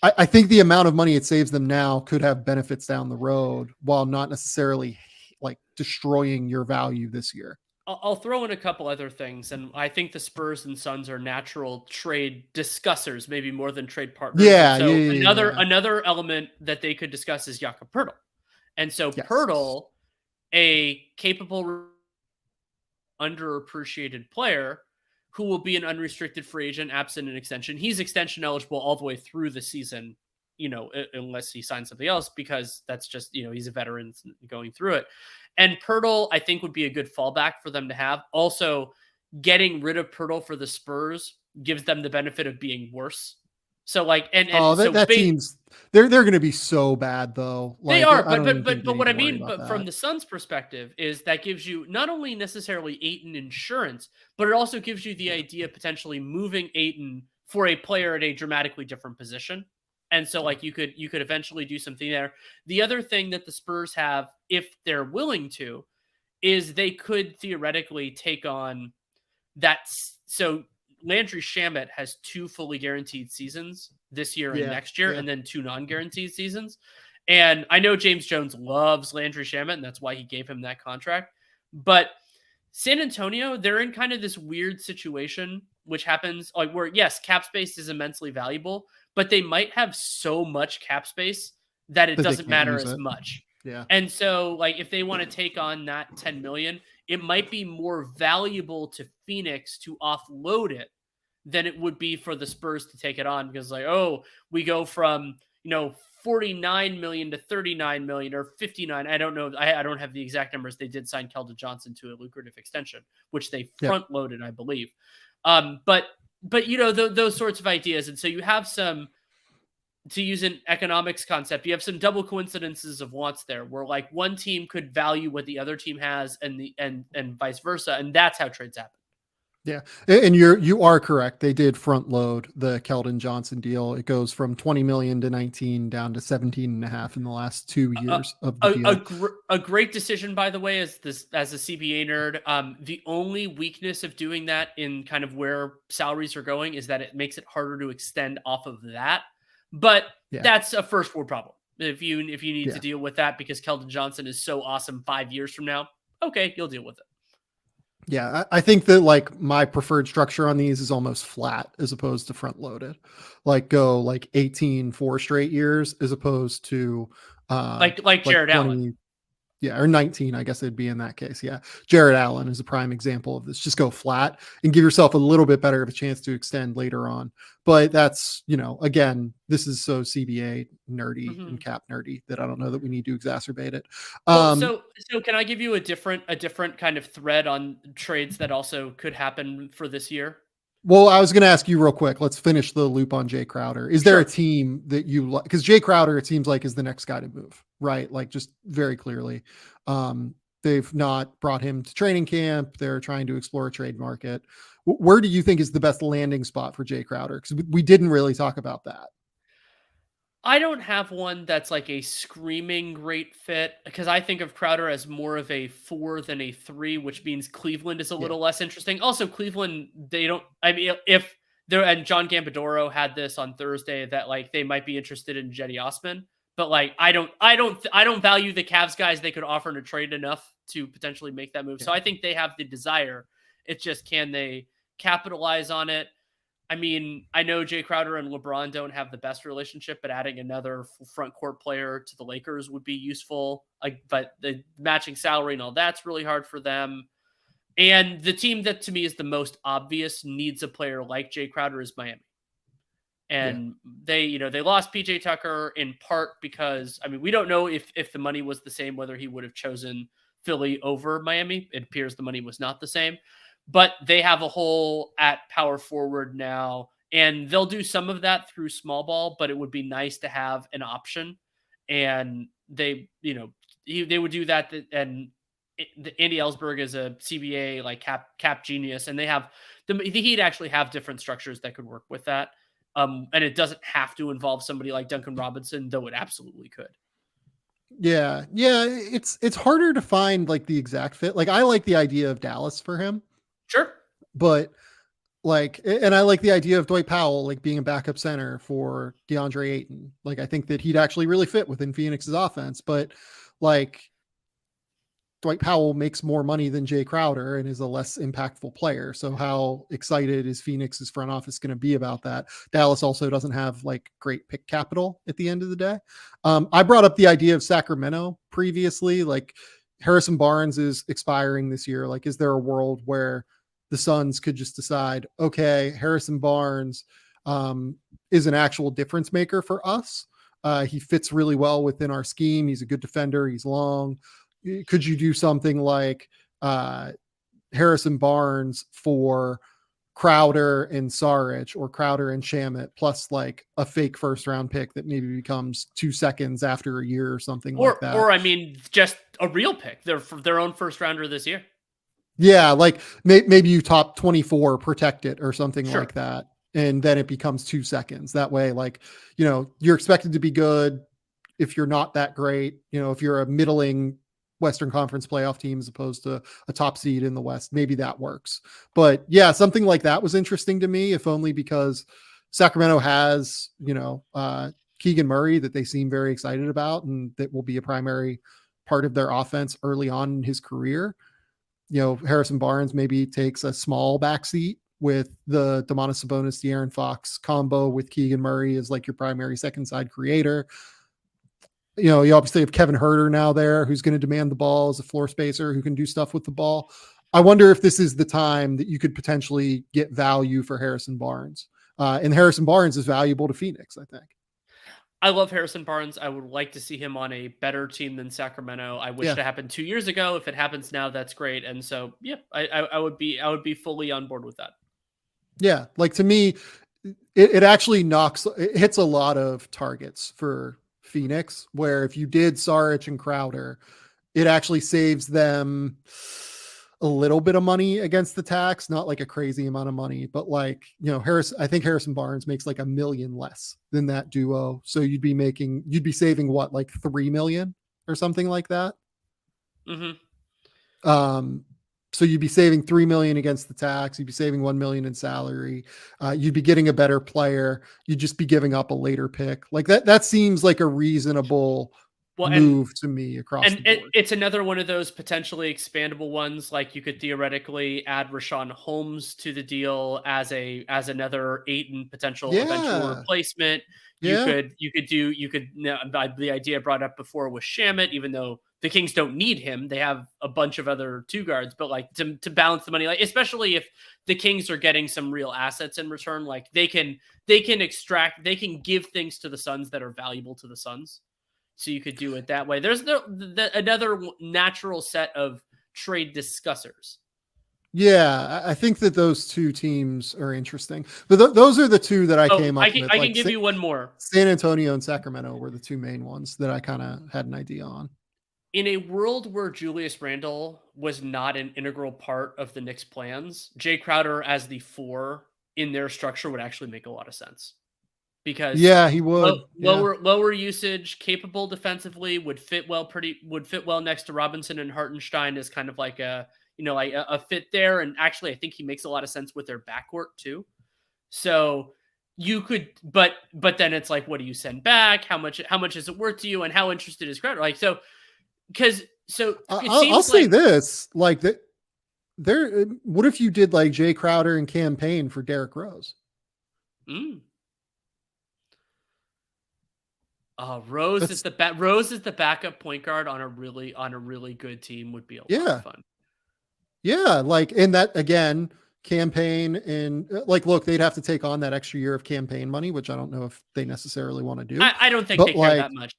I think the amount of money it saves them now could have benefits down the road, while not necessarily like destroying your value this year. I'll throw in a couple other things, and I think the Spurs and Suns are natural trade discussers, maybe more than trade partners. Another element that they could discuss is Jakob Poeltl. And so Poeltl, a capable, underappreciated player who will be an unrestricted free agent absent an extension. He's extension eligible all the way through the season, unless he signs something else, because that's just, he's a veteran going through it. And Poeltl, I think, would be a good fallback for them to have. Also, getting rid of Poeltl for the Spurs gives them the benefit of being worse. So like, team's they're going to be so bad though. Like, they are, but what I mean, from the Suns' perspective, is that gives you not only necessarily Ayton insurance, but it also gives you the idea of potentially moving Ayton for a player at a dramatically different position. And so like you could eventually do something there. The other thing that the Spurs have, if they're willing to, is they could theoretically take on that. So Landry Shamet has 2 fully guaranteed seasons this year and next year, and then 2 non-guaranteed seasons. And I know James Jones loves Landry Shamet, and that's why he gave him that contract. But San Antonio, they're in kind of this weird situation, which happens like where, yes, cap space is immensely valuable, but they might have so much cap space that it That they doesn't can't matter use as it. much. Yeah. And so like if they want to take on that 10 million, it might be more valuable to Phoenix to offload it than it would be for the Spurs to take it on, because like, oh, we go from, 49 million to 39 million or 59. I don't know. I don't have the exact numbers. They did sign Keldon Johnson to a lucrative extension, which they front loaded, I believe. But those sorts of ideas. And so you have some, to use an economics concept, you have some double coincidences of wants there, where like one team could value what the other team has, and vice versa, and that's how trades happen. Yeah. And you are correct. They did front load the Keldon Johnson deal. It goes from 20 million to 19 down to 17 and a half in the last 2 years of the deal. A great decision, by the way, as a CBA nerd. The only weakness of doing that in kind of where salaries are going is that it makes it harder to extend off of that. But that's a first world problem. If you need to deal with that because Keldon Johnson is so awesome 5 years from now, okay, you'll deal with it. Yeah, I think that like my preferred structure on these is almost flat as opposed to front loaded. Like go like 18 4 straight years as opposed to like Jared 20, Allen. Yeah, or 19, I guess it'd be in that case. Yeah. Jared Allen is a prime example of this. Just go flat and give yourself a little bit better of a chance to extend later on. But that's, again, this is so CBA nerdy and cap nerdy that I don't know that we need to exacerbate it. So can I give you a different kind of thread on trades that also could happen for this year? Well, I was going to ask you real quick. Let's finish the loop on Jae Crowder. Is there a team that you like? Because Jae Crowder, it seems like, is the next guy to move, right? Like just very clearly. They've not brought him to training camp. They're trying to explore a trade market. Where do you think is the best landing spot for Jae Crowder? Because we didn't really talk about that. I don't have one that's like a screaming great fit, because I think of Crowder as more of a 4 than a 3, which means Cleveland is a little less interesting. Also, Cleveland, if they're, and John Gambadoro had this on Thursday, that like they might be interested in Jetty Osman, but like I don't value the Cavs guys they could offer in a trade enough to potentially make that move. So I think they have the desire. It's just, can they capitalize on it? I mean, I know Jae Crowder and LeBron don't have the best relationship, but adding another front court player to the Lakers would be useful. But the matching salary and all that's really hard for them. And the team that to me is the most obvious needs a player like Jae Crowder is Miami. And they lost PJ Tucker in part because, we don't know if the money was the same, whether he would have chosen Philly over Miami. It appears the money was not the same. But they have a hole at power forward now, and they'll do some of that through small ball, but it would be nice to have an option. And they would do that. And Andy Ellsberg is a CBA like cap genius, and they have the Heat actually have different structures that could work with that. And it doesn't have to involve somebody like Duncan Robinson, though it absolutely could. Yeah. It's harder to find like the exact fit. Like I like the idea of Dallas for him. Sure. But and I like the idea of Dwight Powell, like being a backup center for DeAndre Ayton. Like, I think that he'd actually really fit within Phoenix's offense, but like Dwight Powell makes more money than Jae Crowder and is a less impactful player. So how excited is Phoenix's front office going to be about that? Dallas also doesn't have like great pick capital at the end of the day. I brought up the idea of Sacramento previously, like Harrison Barnes is expiring this year. Like, is there a world where the Suns could just decide, okay, Harrison Barnes is an actual difference maker for us. He fits really well within our scheme. He's a good defender. He's long. Could you do something like Harrison Barnes for Crowder and Saric, or Crowder and Shamet, plus like a fake first round pick that maybe becomes 2 seconds after a year or something like that? Or just a real pick. They're their own first rounder this year. Yeah, like maybe you top 24, protect it or something like that. And then it becomes 2 seconds. That way, like, you're expected to be good. If you're not that great, if you're a middling Western Conference playoff team as opposed to a top seed in the West, maybe that works. But yeah, something like that was interesting to me, if only because Sacramento has, Keegan Murray that they seem very excited about, and that will be a primary part of their offense early on in his career. Harrison Barnes maybe takes a small backseat with the Domantas Sabonis, De'Aaron Fox combo with Keegan Murray as like your primary second side creator. You obviously have Kevin Huerter now there, who's going to demand the ball as a floor spacer, who can do stuff with the ball. I wonder if this is the time that you could potentially get value for Harrison Barnes. And Harrison Barnes is valuable to Phoenix, I think. I love Harrison Barnes. I would like to see him on a better team than Sacramento. I wish it happened 2 years ago. If it happens now, that's great. And so, yeah, I would be fully on board with that. Yeah, like to me, it actually it hits a lot of targets for Phoenix, where if you did Saric and Crowder, it actually saves them a little bit of money against the tax, not like a crazy amount of money, but like, I think Harrison Barnes makes like $1 million less than that duo. So you'd be saving what, like $3 million or something like that. So you'd be saving $3 million against the tax. You'd be saving $1 million in salary. You'd be getting a better player. You'd just be giving up a later pick. Like that seems like a reasonable move to me across the board. It's another one of those potentially expandable ones. Like you could theoretically add Rashawn Holmes to the deal as another Ayton potential eventual replacement. The idea brought up before was Shamet, even though the Kings don't need him. They have a bunch of other two guards, but like to balance the money, like especially if the Kings are getting some real assets in return, like they can give things to the Suns that are valuable to the Suns. So you could do it that way. There's another natural set of trade discussers. Yeah, I think that those two teams are interesting. But those are the two that I came up with. I can give you one more. San Antonio and Sacramento were the two main ones that I kind of had an idea on. In a world where Julius Randle was not an integral part of the Knicks' plans, Jae Crowder as the 4 in their structure would actually make a lot of sense. Because he would lower usage, capable defensively, would fit well next to Robinson and Hartenstein as kind of like a fit there. And actually, I think he makes a lot of sense with their backcourt too. So you could, but then it's like, what do you send back? How much is it worth to you? And how interested is Crowder? Like I'll say this, like that. What if you did like Jae Crowder and campaign for Derrick Rose? Rose is the backup point guard on a really good team would be a lot of fun. Yeah, like in that again, campaign and like look, they'd have to take on that extra year of campaign money, which I don't know if they necessarily want to do. I don't think they care that much.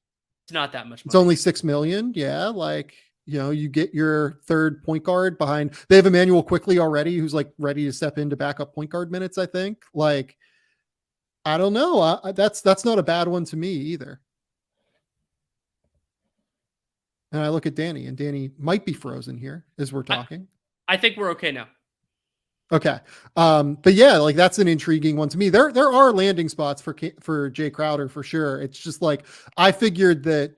It's not that much money. It's only $6 million. Yeah, like you get your third point guard behind. They have Emmanuel Quickly already, who's like ready to step into backup point guard minutes. I think. Like, I don't know. That's not a bad one to me either. And I look at Danny, and Danny might be frozen here as we're talking. I think we're okay now. Okay. But yeah, like that's an intriguing one to me. There are landing spots for Jae Crowder for sure. It's just like, I figured that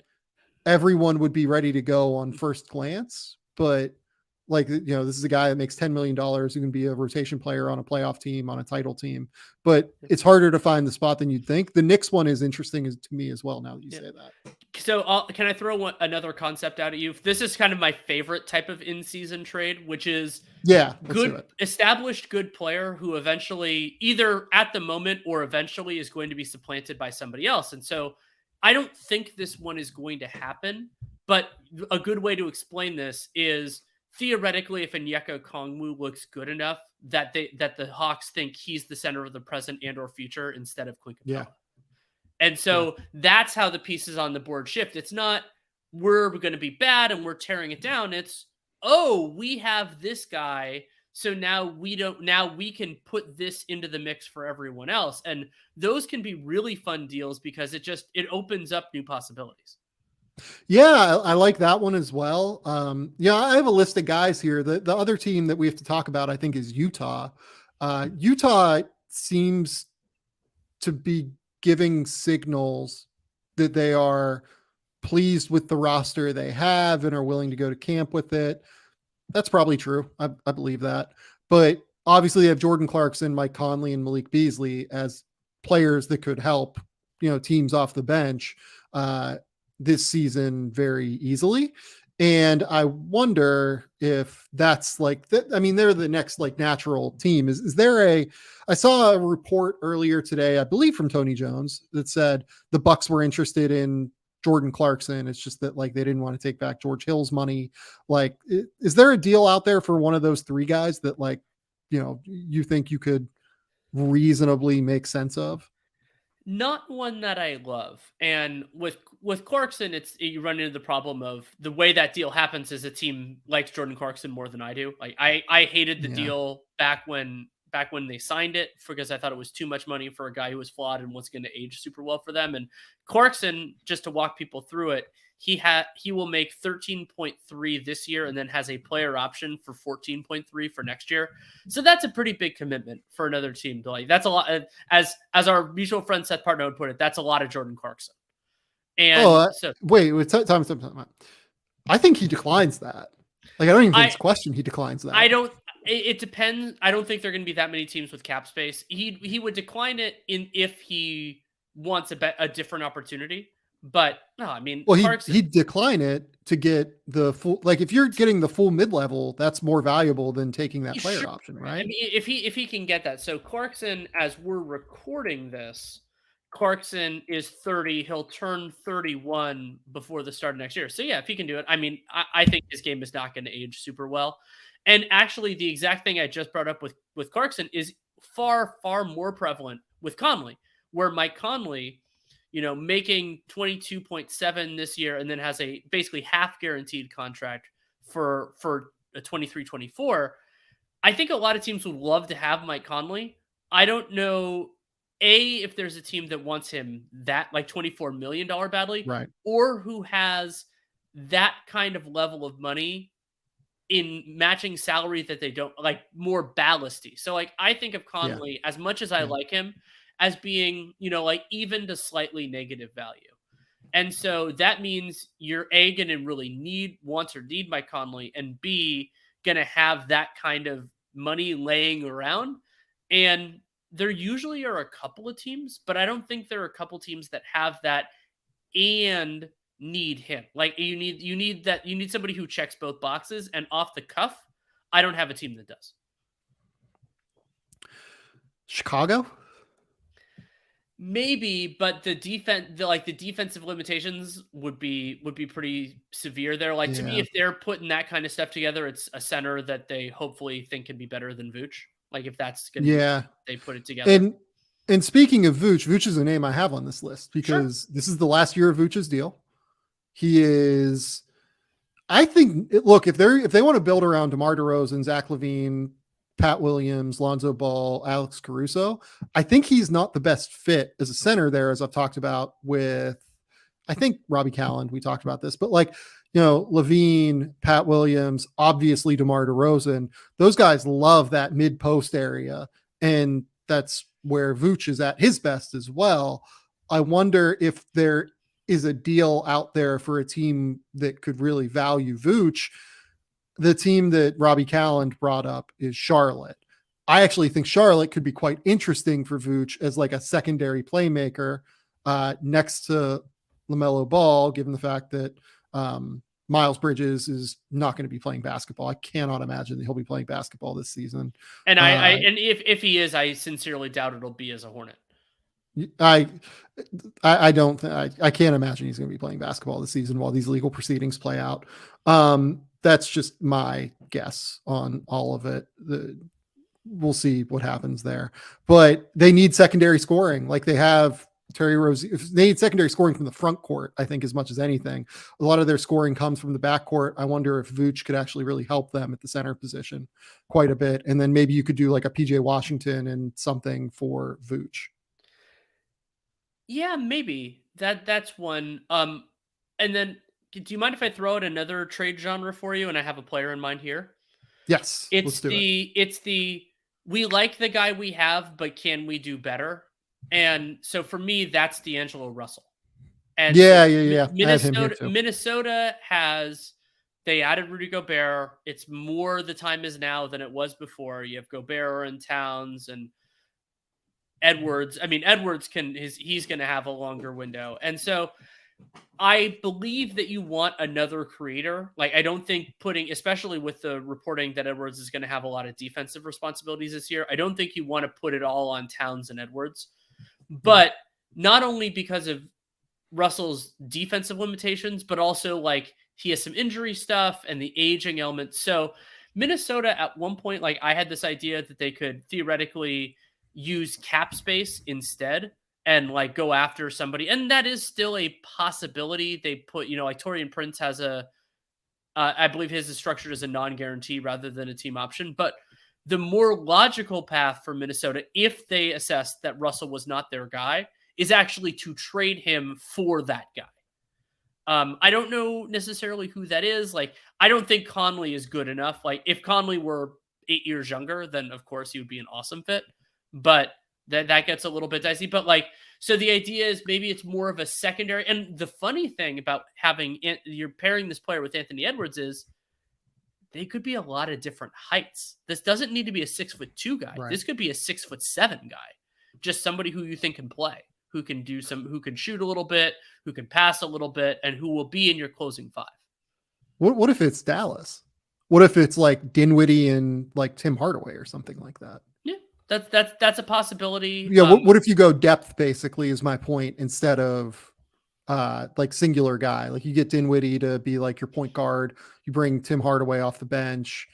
everyone would be ready to go on first glance, but like, this is a guy that makes $10 million who can be a rotation player on a playoff team, on a title team, but it's harder to find the spot than you'd think. The Knicks one is interesting to me as well, now that you say that. So can I throw another concept out at you? This is kind of my favorite type of in-season trade, which is established good player who eventually either at the moment or eventually is going to be supplanted by somebody else. And so I don't think this one is going to happen, but a good way to explain this is theoretically, if Onyeka Okongwu looks good enough that the Hawks think he's the center of the present and or future instead of Clint Capella. Yeah. And so that's how the pieces on the board shift. It's not we're going to be bad and we're tearing it down. It's, we have this guy. So now we can put this into the mix for everyone else. And those can be really fun deals because it opens up new possibilities. Yeah, I like that one as well. I have a list of guys here. The other team that we have to talk about, I think, is Utah. Utah seems to be giving signals that they are pleased with the roster they have and are willing to go to camp with it. That's probably true. I believe that. But obviously they have Jordan Clarkson, Mike Conley, and Malik Beasley as players that could help, teams off the bench this season very easily. And I wonder if that's like, they're the next like natural team. Is there I saw a report earlier today, I believe from Tony Jones, that said the Bucks were interested in Jordan Clarkson. It's just that like they didn't want to take back George Hill's money. Like, is there a deal out there for one of those three guys that like, you think you could reasonably make sense of? Not one that I love. And with Clarkson, you run into the problem of the way that deal happens is a team likes Jordan Clarkson more than I do. Like I hated the deal back when they signed it because I thought it was too much money for a guy who was flawed and was going to age super well for them. And Clarkson, just to walk people through it, he will make 13.3 this year and then has a player option for 14.3 for next year. So that's a pretty big commitment for another team. Like that's a lot. As our mutual friend Seth Partner would put it, that's a lot of Jordan Clarkson. And wait, time. I think he declines that. Like I don't even think it's a question. He declines that. It depends. I don't think there are going to be that many teams with cap space. He would decline it if he wants a different opportunity. But no, I mean, well, he'd decline it to get the full. Like, if you're getting the full mid-level, that's more valuable than taking that player option, right? I mean, if he can get that. So Clarkson, as we're recording this, Clarkson is 30. He'll turn 31 before the start of next year. So yeah, if he can do it, I mean, I think his game is not going to age super well. And actually, the exact thing I just brought up with Clarkson is far more prevalent with Conley, where Mike Conley, making 22.7 this year and then has a basically half guaranteed contract for a 23-24. I think a lot of teams would love to have Mike Conley. I don't know, if there's a team that wants him that like $24 million badly, right? Or who has that kind of level of money in matching salary that they don't like, more ballasty. So like, I think of Conley, as much as I like him, as being, like even to slightly negative value. And so that means you're A, going to really want or need Mike Conley, and B, going to have that kind of money laying around. And there usually are a couple of teams, but I don't think there are a couple teams that have that and need him. Like you need somebody who checks both boxes, and off the cuff, I don't have a team that does. Chicago? Maybe, but the defensive limitations would be pretty severe there. Like to me, if they're putting that kind of stuff together, it's a center that they hopefully think can be better than Vooch. Like if that's going to they put it together. And speaking of Vooch is a name I have on this list because this is the last year of Vooch's deal. He is, I think, look, if they want to build around DeMar DeRozan, Zach LaVine, Pat Williams, Lonzo Ball, Alex Caruso, I think he's not the best fit as a center there, as I've talked about with, I think, Robbie Calland. We talked about this, but like, LaVine, Pat Williams, obviously DeMar DeRozan, those guys love that mid post area. And that's where Vooch is at his best as well. I wonder if there is a deal out there for a team that could really value Vooch. The team that Robbie Calland brought up is Charlotte. I actually think Charlotte could be quite interesting for Vooch as like a secondary playmaker next to LaMelo Ball, given the fact that Miles Bridges is not going to be playing basketball. I cannot imagine that he'll be playing basketball this season. And and if he is, I sincerely doubt it'll be as a Hornet. I can't imagine he's going to be playing basketball this season while these legal proceedings play out. That's just my guess on all of it. We'll see what happens there, but they need secondary scoring. Like they have Terry Rozier. They need secondary scoring from the front court, I think, as much as anything. A lot of their scoring comes from the back court. I wonder if Vooch could actually really help them at the center position quite a bit. And then maybe you could do like a PJ Washington and something for Vooch. Yeah, maybe that's one. And then do you mind if I throw out another trade genre for you? And I have a player in mind here. Yes. It's the we like the guy we have, but can we do better? And so for me, that's D'Angelo Russell. And yeah. Minnesota they added Rudy Gobert. It's more the time is now than it was before. You have Gobert and Towns and Edwards. I mean, Edwards he's going to have a longer window. And so I believe that you want another creator. Like, I don't think especially with the reporting that Edwards is going to have a lot of defensive responsibilities this year, I don't think you want to put it all on Towns and Edwards. But not only because of Russell's defensive limitations, but also like he has some injury stuff and the aging element. So Minnesota at one point, like I had this idea that they could theoretically use cap space instead and like go after somebody. And that is still a possibility. They put, like Torian Prince has I believe his is structured as a non-guarantee rather than a team option. But the more logical path for Minnesota, if they assess that Russell was not their guy, is actually to trade him for that guy. I don't know necessarily who that is. Like, I don't think Conley is good enough. Like, if Conley were 8 years younger, then of course he would be an awesome fit. But that gets a little bit dicey. But like, so the idea is maybe it's more of a secondary. And the funny thing about you're pairing this player with Anthony Edwards is they could be a lot of different heights. This doesn't need to be a 6'2" guy. Right. This could be a 6'7" guy. Just somebody who you think can play, who can who can shoot a little bit, who can pass a little bit, and who will be in your closing five. What if it's Dallas? What if it's like Dinwiddie and like Tim Hardaway or something like that? Yeah, that's a possibility. Yeah. What if you go depth, basically, is my point, instead of like singular guy? Like you get Dinwiddie to be like your point guard. You bring Tim Hardaway off the bench.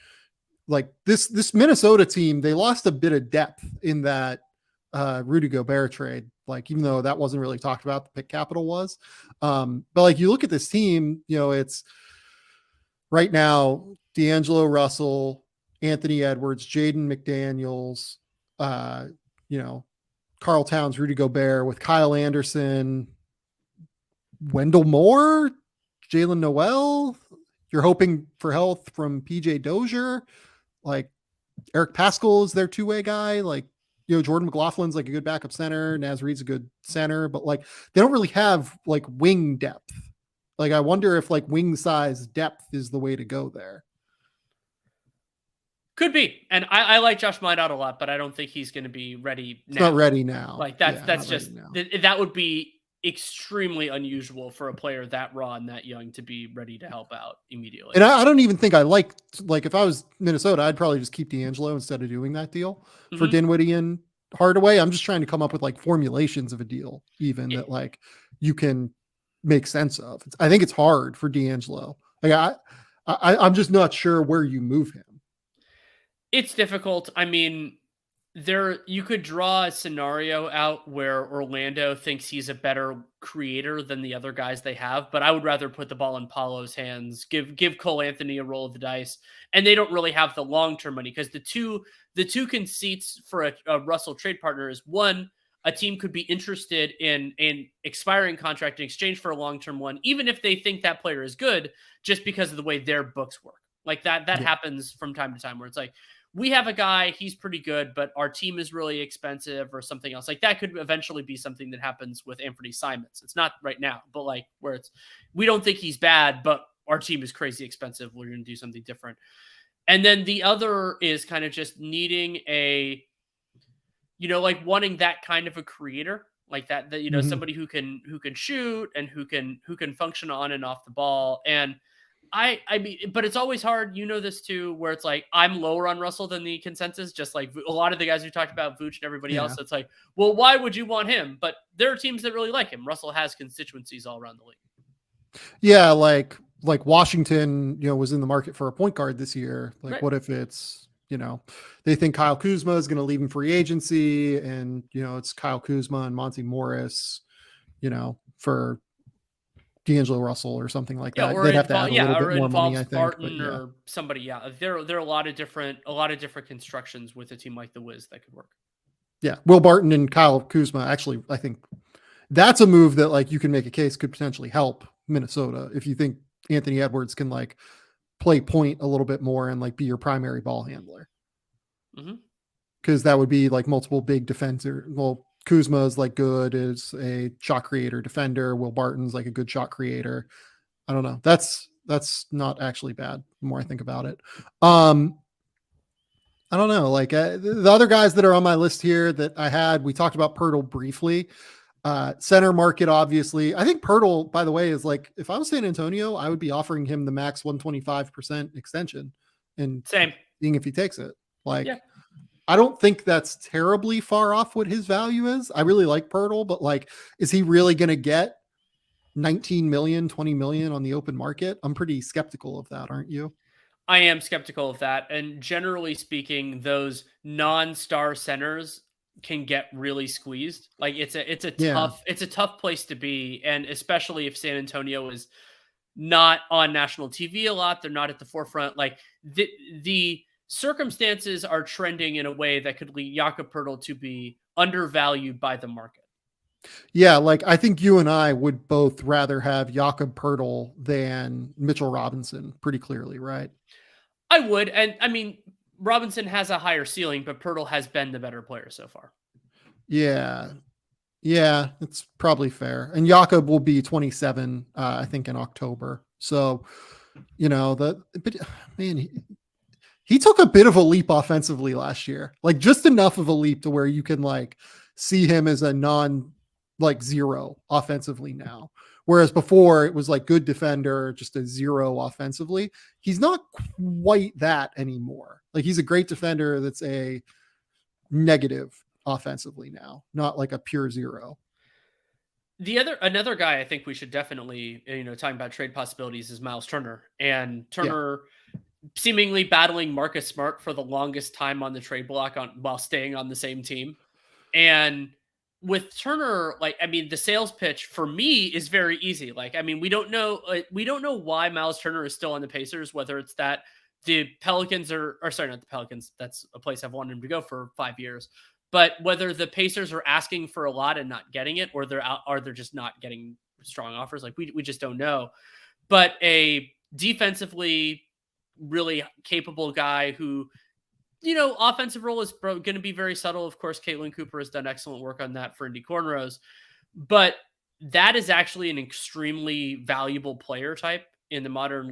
Like this Minnesota team, they lost a bit of depth in that Rudy Gobert trade. Like, even though that wasn't really talked about, the pick capital was. But like you look at this team, it's right now D'Angelo Russell, Anthony Edwards, Jaden McDaniels, Karl Towns, Rudy Gobert, with Kyle Anderson, Wendell Moore, Jalen Noel. You're hoping for health from PJ Dozier. Like Eric Paschall is their two-way guy. Like, Jordan McLaughlin's like a good backup center. Naz Reid's a good center, but like they don't really have like wing depth. Like I wonder if like wing size depth is the way to go there. Could be. And I like Josh Minot a lot, but I don't think he's going to be ready now. It's not ready now. Like that's just, that would be extremely unusual for a player that raw and that young to be ready to help out immediately. And I don't even think I like if I was Minnesota, I'd probably just keep D'Angelo instead of doing that deal for Dinwiddie and Hardaway. I'm just trying to come up with like formulations of a deal, even that like you can make sense of. I think it's hard for D'Angelo. Like I'm just not sure where you move him. It's difficult. I mean, you could draw a scenario out where Orlando thinks he's a better creator than the other guys they have, but I would rather put the ball in Paolo's hands, give Cole Anthony a roll of the dice, and they don't really have the long-term money, because the two conceits for a Russell trade partner is, one, a team could be interested in an expiring contract in exchange for a long-term one, even if they think that player is good, just because of the way their books work. Like that happens from time to time, where it's like, we have a guy, he's pretty good, but our team is really expensive or something else. Like that could eventually be something that happens with Anthony Simons. It's not right now, but like where we don't think he's bad, but our team is crazy expensive. We're going to do something different. And then the other is kind of just needing like wanting that kind of a creator, like that somebody who can shoot and who can function on and off the ball. And I mean, but it's always hard. This too, where it's like, I'm lower on Russell than the consensus, just like a lot of the guys who talked about, Vooch and everybody else. It's like, well, why would you want him? But there are teams that really like him. Russell has constituencies all around the league. Yeah. Like Washington, was in the market for a point guard this year. Like, right. What if it's, they think Kyle Kuzma is going to leave in free agency, and, it's Kyle Kuzma and Monty Morris, for D'Angelo Russell or something like that. They'd have to add a little bit more money, I think. Barton or somebody. Yeah, there are a lot of different constructions with a team like the Wiz that could work. Yeah, Will Barton and Kyle Kuzma. Actually, I think that's a move that like you can make a case could potentially help Minnesota if you think Anthony Edwards can like play point a little bit more and like be your primary ball handler. Because that would be like multiple big defender. Well, Kuzma is like good as a shot creator defender. Will Barton's like a good shot creator. I don't know. That's not actually bad the more I think about it. I don't know. Like the other guys that are on my list here that we talked about Poeltl briefly. Center market, obviously. I think Poeltl, by the way, is like, if I was San Antonio, I would be offering him the max 125% extension and seeing if he takes it. Like, I don't think that's terribly far off what his value is. I really like Poeltl, but like, is he really going to get 19 million, 20 million on the open market. I'm pretty skeptical of that, aren't you? I am skeptical of that. And generally speaking, those non-star centers can get really squeezed. Like Yeah. it's a tough place to be. And especially if San Antonio is not on national TV a lot, they're not at the forefront. Like the circumstances are trending in a way that could lead Jakob Poeltl to be undervalued by the market. Yeah, like I think you and I would both rather have Jakob Poeltl than Mitchell Robinson pretty clearly, right? I would. And I mean, Robinson has a higher ceiling, but Poeltl has been the better player so far. Yeah. Yeah, it's probably fair. And Jakob will be 27, I think, in October. So, but man, he took a bit of a leap offensively last year, like just enough of a leap to where you can like see him as a zero offensively now. Whereas before it was like good defender, just a zero offensively. He's not quite that anymore. Like he's a great defender that's a negative offensively now, not like a pure zero. Another guy I think we should definitely, talking about trade possibilities is Myles Turner. And Turner seemingly battling Marcus Smart for the longest time on the trade block while staying on the same team. And with Turner, the sales pitch for me is very easy. We don't know why Myles Turner is still on the Pacers, whether it's that the Pelicans or sorry, not the Pelicans. That's a place I've wanted him to go for 5 years. But whether the Pacers are asking for a lot and not getting it, or they're just not getting strong offers, we just don't know. But a defensively really capable guy who, offensive role is going to be very subtle. Of course, Caitlin Cooper has done excellent work on that for Indy Cornrows, but that is actually an extremely valuable player type in the modern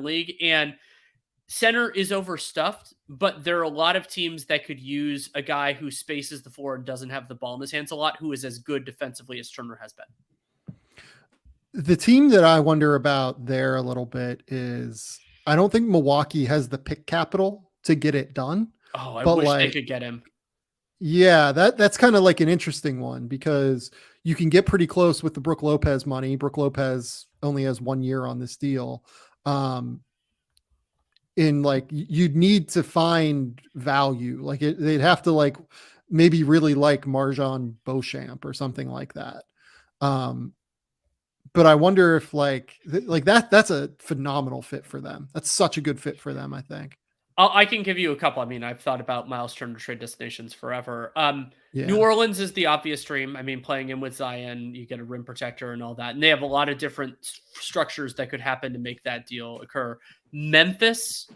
league. And center is overstuffed, but there are a lot of teams that could use a guy who spaces the floor and doesn't have the ball in his hands a lot, who is as good defensively as Turner has been. The team that I wonder about there a little bit is I don't think Milwaukee has the pick capital to get it done. Oh, I wish they could get him. Yeah, that's kind of like an interesting one because you can get pretty close with the Brook Lopez money. Brook Lopez only has 1 year on this deal. You'd need to find value. They'd have to maybe really like Marjan Beauchamp or something like that. But I wonder if that's a phenomenal fit for them. That's such a good fit for them, I think. I can give you a couple. I've thought about Myles Turner trade destinations forever. Yeah. New Orleans is the obvious dream. Playing in with Zion, you get a rim protector and all that. And they have a lot of different structures that could happen to make that deal occur. Memphis,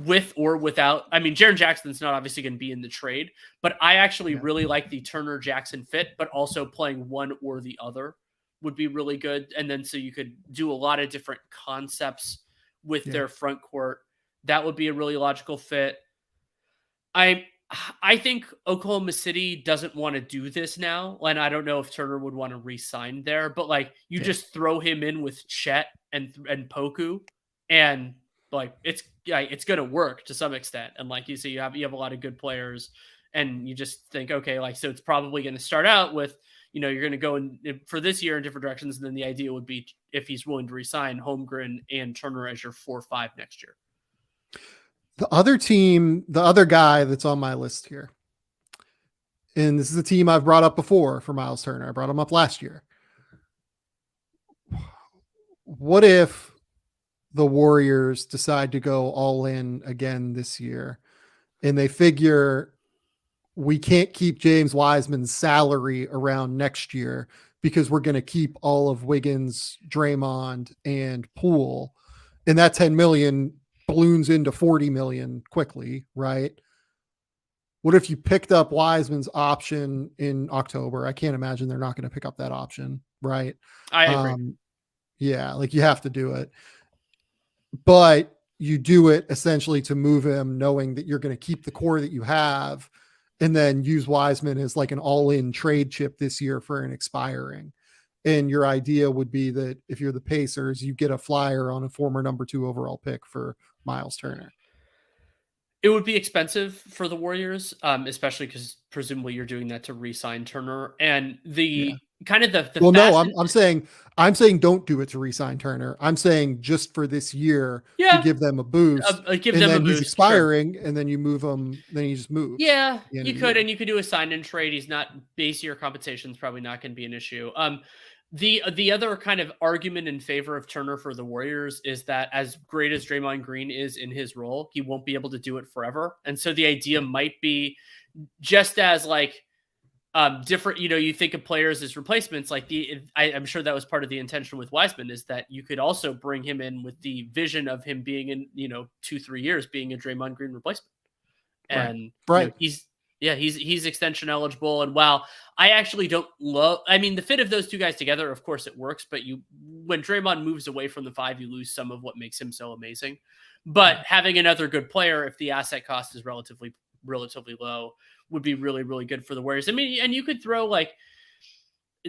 with or without, Jaren Jackson's not obviously going to be in the trade, but I actually really like the Turner Jackson fit, but also playing one or the other would be really good. And then so you could do a lot of different concepts with their front court. That would be a really logical fit. I think Oklahoma City doesn't want to do this now, and I don't know if Turner would want to re-sign there. But just throw him in with Chet and Poku, and it's going to work to some extent. And you say, you have a lot of good players, and you just think, okay, so it's probably going to start out with, you're going to go for this year in different directions, and then the idea would be if he's willing to re-sign Holmgren and Turner as your 4-5 next year. The other guy that's on my list here, and this is a team I've brought up before for Myles Turner. I brought him up last year. What if the Warriors decide to go all in again this year and they figure we can't keep James Wiseman's salary around next year because we're going to keep all of Wiggins, Draymond, and Poole, and that 10 million balloons into 40 million quickly, right? What if you picked up Wiseman's option in October? I can't imagine they're not going to pick up that option, right? I agree. Yeah, you have to do it. But you do it essentially to move him knowing that you're going to keep the core that you have and then use Wiseman as an all-in trade chip this year for an expiring. And your idea would be that if you're the Pacers, you get a flyer on a former number 2 overall pick for Myles Turner. It would be expensive for the Warriors, especially because presumably you're doing that to re-sign Turner. And the kind of the well, no, fast. I'm saying don't do it to re-sign Turner. I'm saying just for this year to Yeah, give them a boost, give and them a then he's boost. Sure. expiring, and then you move him. Then he just moves. Yeah, At the end you of the could, year. and you could do a sign and trade. He's not base year compensation is probably not going to be an issue. The other kind of argument in favor of Turner for the Warriors is that as great as Draymond Green is in his role, he won't be able to do it forever. And so the idea might be just as like different, you think of players as replacements, like I'm sure that was part of the intention with Wiseman, is that you could also bring him in with the vision of him being in, 2-3 years being a Draymond Green replacement. And Right. he's extension eligible. And while I actually don't love, I mean, the fit of those two guys together, of course it works, but when Draymond moves away from the 5, you lose some of what makes him so amazing. But having another good player, if the asset cost is relatively low, would be really, really good for the Warriors. I mean, and you could throw, like,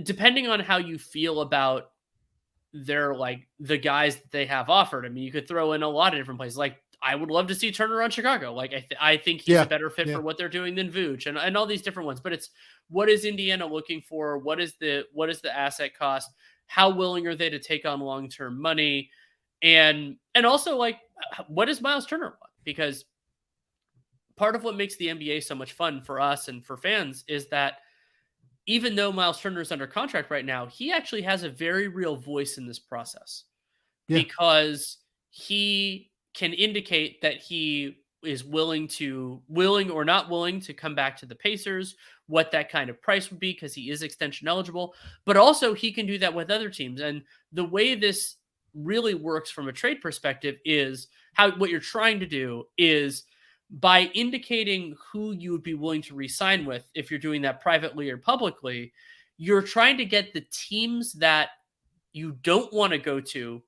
depending on how you feel about their, like, the guys that they have offered, I mean, you could throw in a lot of different places. Like, I would love to see Turner on Chicago. Like, I think he's a better fit for what they're doing than Vooch and all these different ones. But it's, what is Indiana looking for? What is the asset cost? How willing are they to take on long-term money? And also, like, what does Myles Turner want? Because part of what makes the NBA so much fun for us and for fans is that even though Myles Turner is under contract right now, he actually has a very real voice in this process because he can indicate that he is willing or not willing to come back to the Pacers, what that kind of price would be, because he is extension eligible, but also he can do that with other teams. And the way this really works from a trade perspective is what you're trying to do is, by indicating who you would be willing to re-sign with, if you're doing that privately or publicly, you're trying to get the teams that you don't want to go to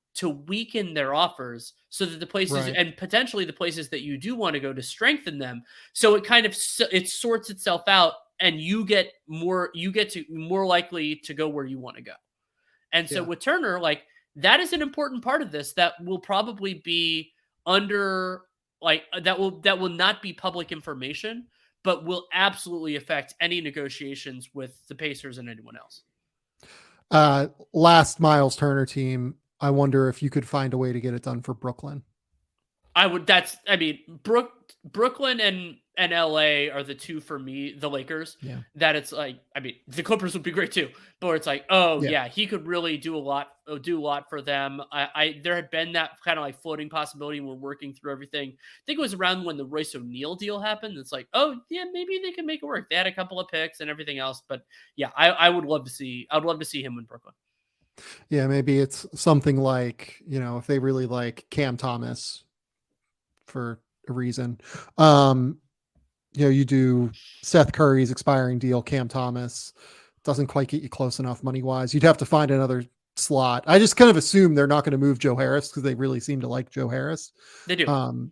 weaken their offers, so that the places and potentially the places that you do want to go to strengthen them. So it kind of, it sorts itself out, and you get more likely to go where you want to go. And so with Turner, like, that is an important part of this that will probably be under, like, that will not be public information, but will absolutely affect any negotiations with the Pacers and anyone else. Last Myles Turner team, I wonder if you could find a way to get it done for Brooklyn. Brooklyn and LA are the two for me, the Lakers, that it's like, I mean, the Clippers would be great too, but it's like, he could really do a lot for them. There had been that kind of like floating possibility, and we're working through everything. I think it was around when the Royce O'Neal deal happened. It's like, maybe they can make it work. They had a couple of picks and everything else, but I would love to see him in Brooklyn. Yeah, maybe it's something like, if they really like Cam Thomas for a reason, you do Seth Curry's expiring deal. Cam Thomas doesn't quite get you close enough money wise. You'd have to find another slot. I just kind of assume they're not going to move Joe Harris, because they really seem to like Joe Harris. They do.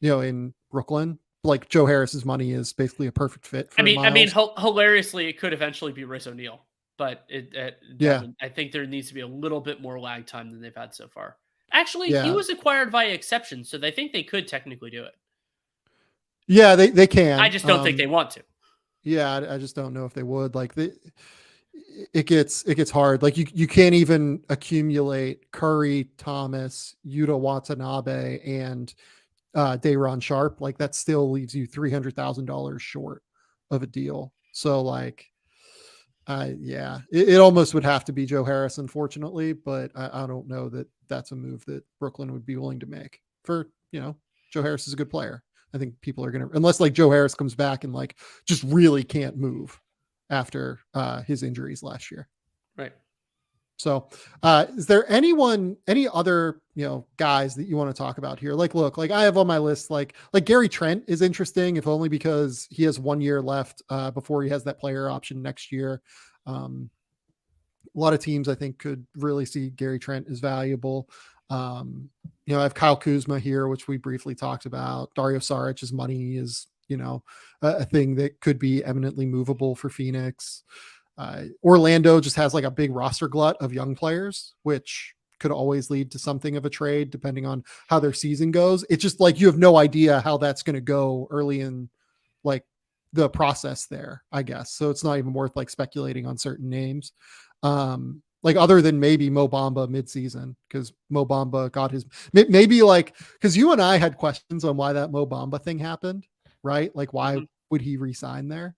In Brooklyn, like, Joe Harris's money is basically a perfect fit for Myles. Hilariously, it could eventually be Royce O'Neal, but I think there needs to be a little bit more lag time than they've had so far. Actually, he was acquired via exception, so they think they could technically do it. Yeah, they can. I just don't think they want to. Yeah, I just don't know if they would. Like, it gets hard. Like, you can't even accumulate Curry, Thomas, Yuta Watanabe, and Day'Ron Sharpe. Like, that still leaves you $300,000 short of a deal. So, like, it almost would have to be Joe Harris, unfortunately, but I don't know that that's a move that Brooklyn would be willing to make. For, Joe Harris is a good player. I think people are going to, unless like Joe Harris comes back and like just really can't move after his injuries last year. Right. So is there any other, guys that you want to talk about here? Like, look, like, I have on my list, like Gary Trent is interesting, if only because he has 1 year left before he has that player option next year. A lot of teams, I think, could really see Gary Trent as valuable. I have Kyle Kuzma here, which we briefly talked about. Dario Saric's money is, a thing that could be eminently movable for Phoenix. Orlando just has like a big roster glut of young players, which could always lead to something of a trade depending on how their season goes. It's just like, you have no idea how that's going to go early in like the process there, I guess. So it's not even worth like speculating on certain names. Like other than maybe Mo Bamba midseason, because Mo Bamba got his maybe like because you and I had questions on why that Mo Bamba thing happened, right? Like why would he resign there?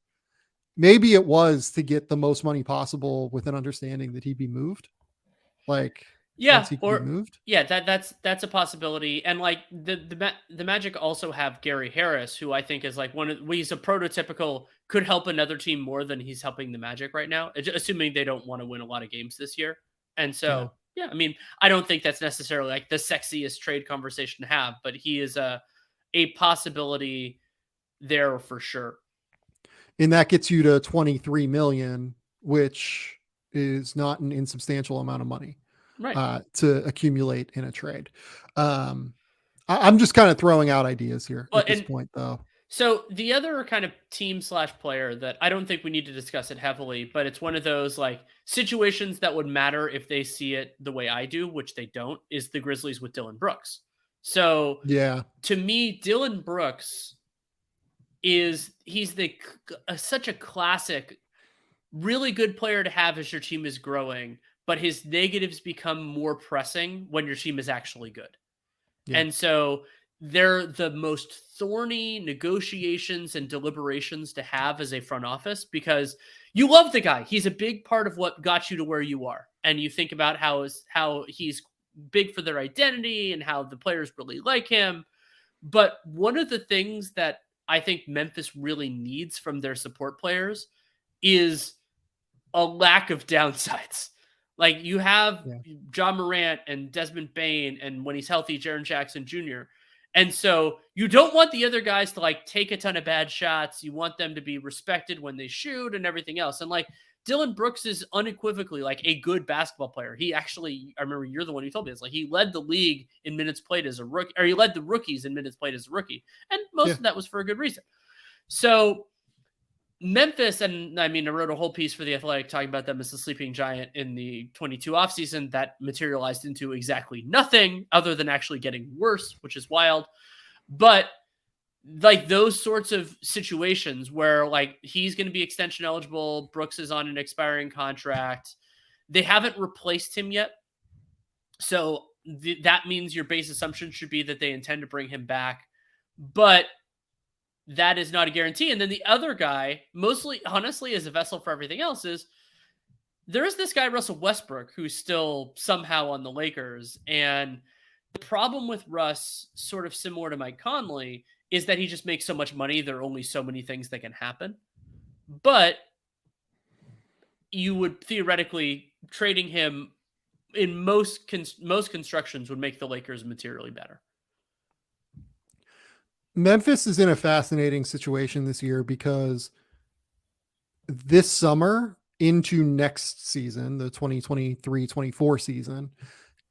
Maybe it was to get the most money possible with an understanding that he'd be moved. Like once he could be moved. Yeah, that's a possibility. And like the Magic also have Gary Harris, who I think is like he's a prototypical could help another team more than he's helping the Magic right now, assuming they don't want to win a lot of games this year. And so yeah, I mean, I don't think that's necessarily like the sexiest trade conversation to have, but he is a possibility there for sure. And that gets you to 23 million, which is not an insubstantial amount of money, right? To accumulate in a trade. I'm just kind of throwing out ideas here at this point, though. So the other kind of team / player that I don't think we need to discuss it heavily, but it's one of those like situations that would matter if they see it the way I do, which they don't, is the Grizzlies with Dillon Brooks. So yeah, to me, Dillon Brooks he's such a classic, really good player to have as your team is growing, but his negatives become more pressing when your team is actually good. Yeah. And so they're the most thorny negotiations and deliberations to have as a front office because you love the guy. He's a big part of what got you to where you are. And you think about how he's big for their identity and how the players really like him. But one of the things that I think Memphis really needs from their support players is a lack of downsides. Like you have John Morant and Desmond Bane, and when he's healthy, Jaren Jackson Jr. And so you don't want the other guys to like take a ton of bad shots. You want them to be respected when they shoot and everything else. And like Dillon Brooks is unequivocally like a good basketball player. He actually, I remember you're the one who told me this, like he led the league in minutes played as a rookie, or he led the rookies in minutes played as a rookie. And most of that was for a good reason. So Memphis, and I mean, I wrote a whole piece for The Athletic talking about them as the sleeping giant in the 22 offseason that materialized into exactly nothing other than actually getting worse, which is wild. But like those sorts of situations where like he's going to be extension eligible, Brooks is on an expiring contract, they haven't replaced him yet. So that means your base assumption should be that they intend to bring him back. But that is not a guarantee. And then the other guy, mostly, honestly, as a vessel for everything else, is there is this guy, Russell Westbrook, who's still somehow on the Lakers. And the problem with Russ, sort of similar to Mike Conley, is that he just makes so much money. There are only so many things that can happen. But you would theoretically, trading him in most constructions would make the Lakers materially better. Memphis is in a fascinating situation this year because this summer into next season, the 2023-24 season,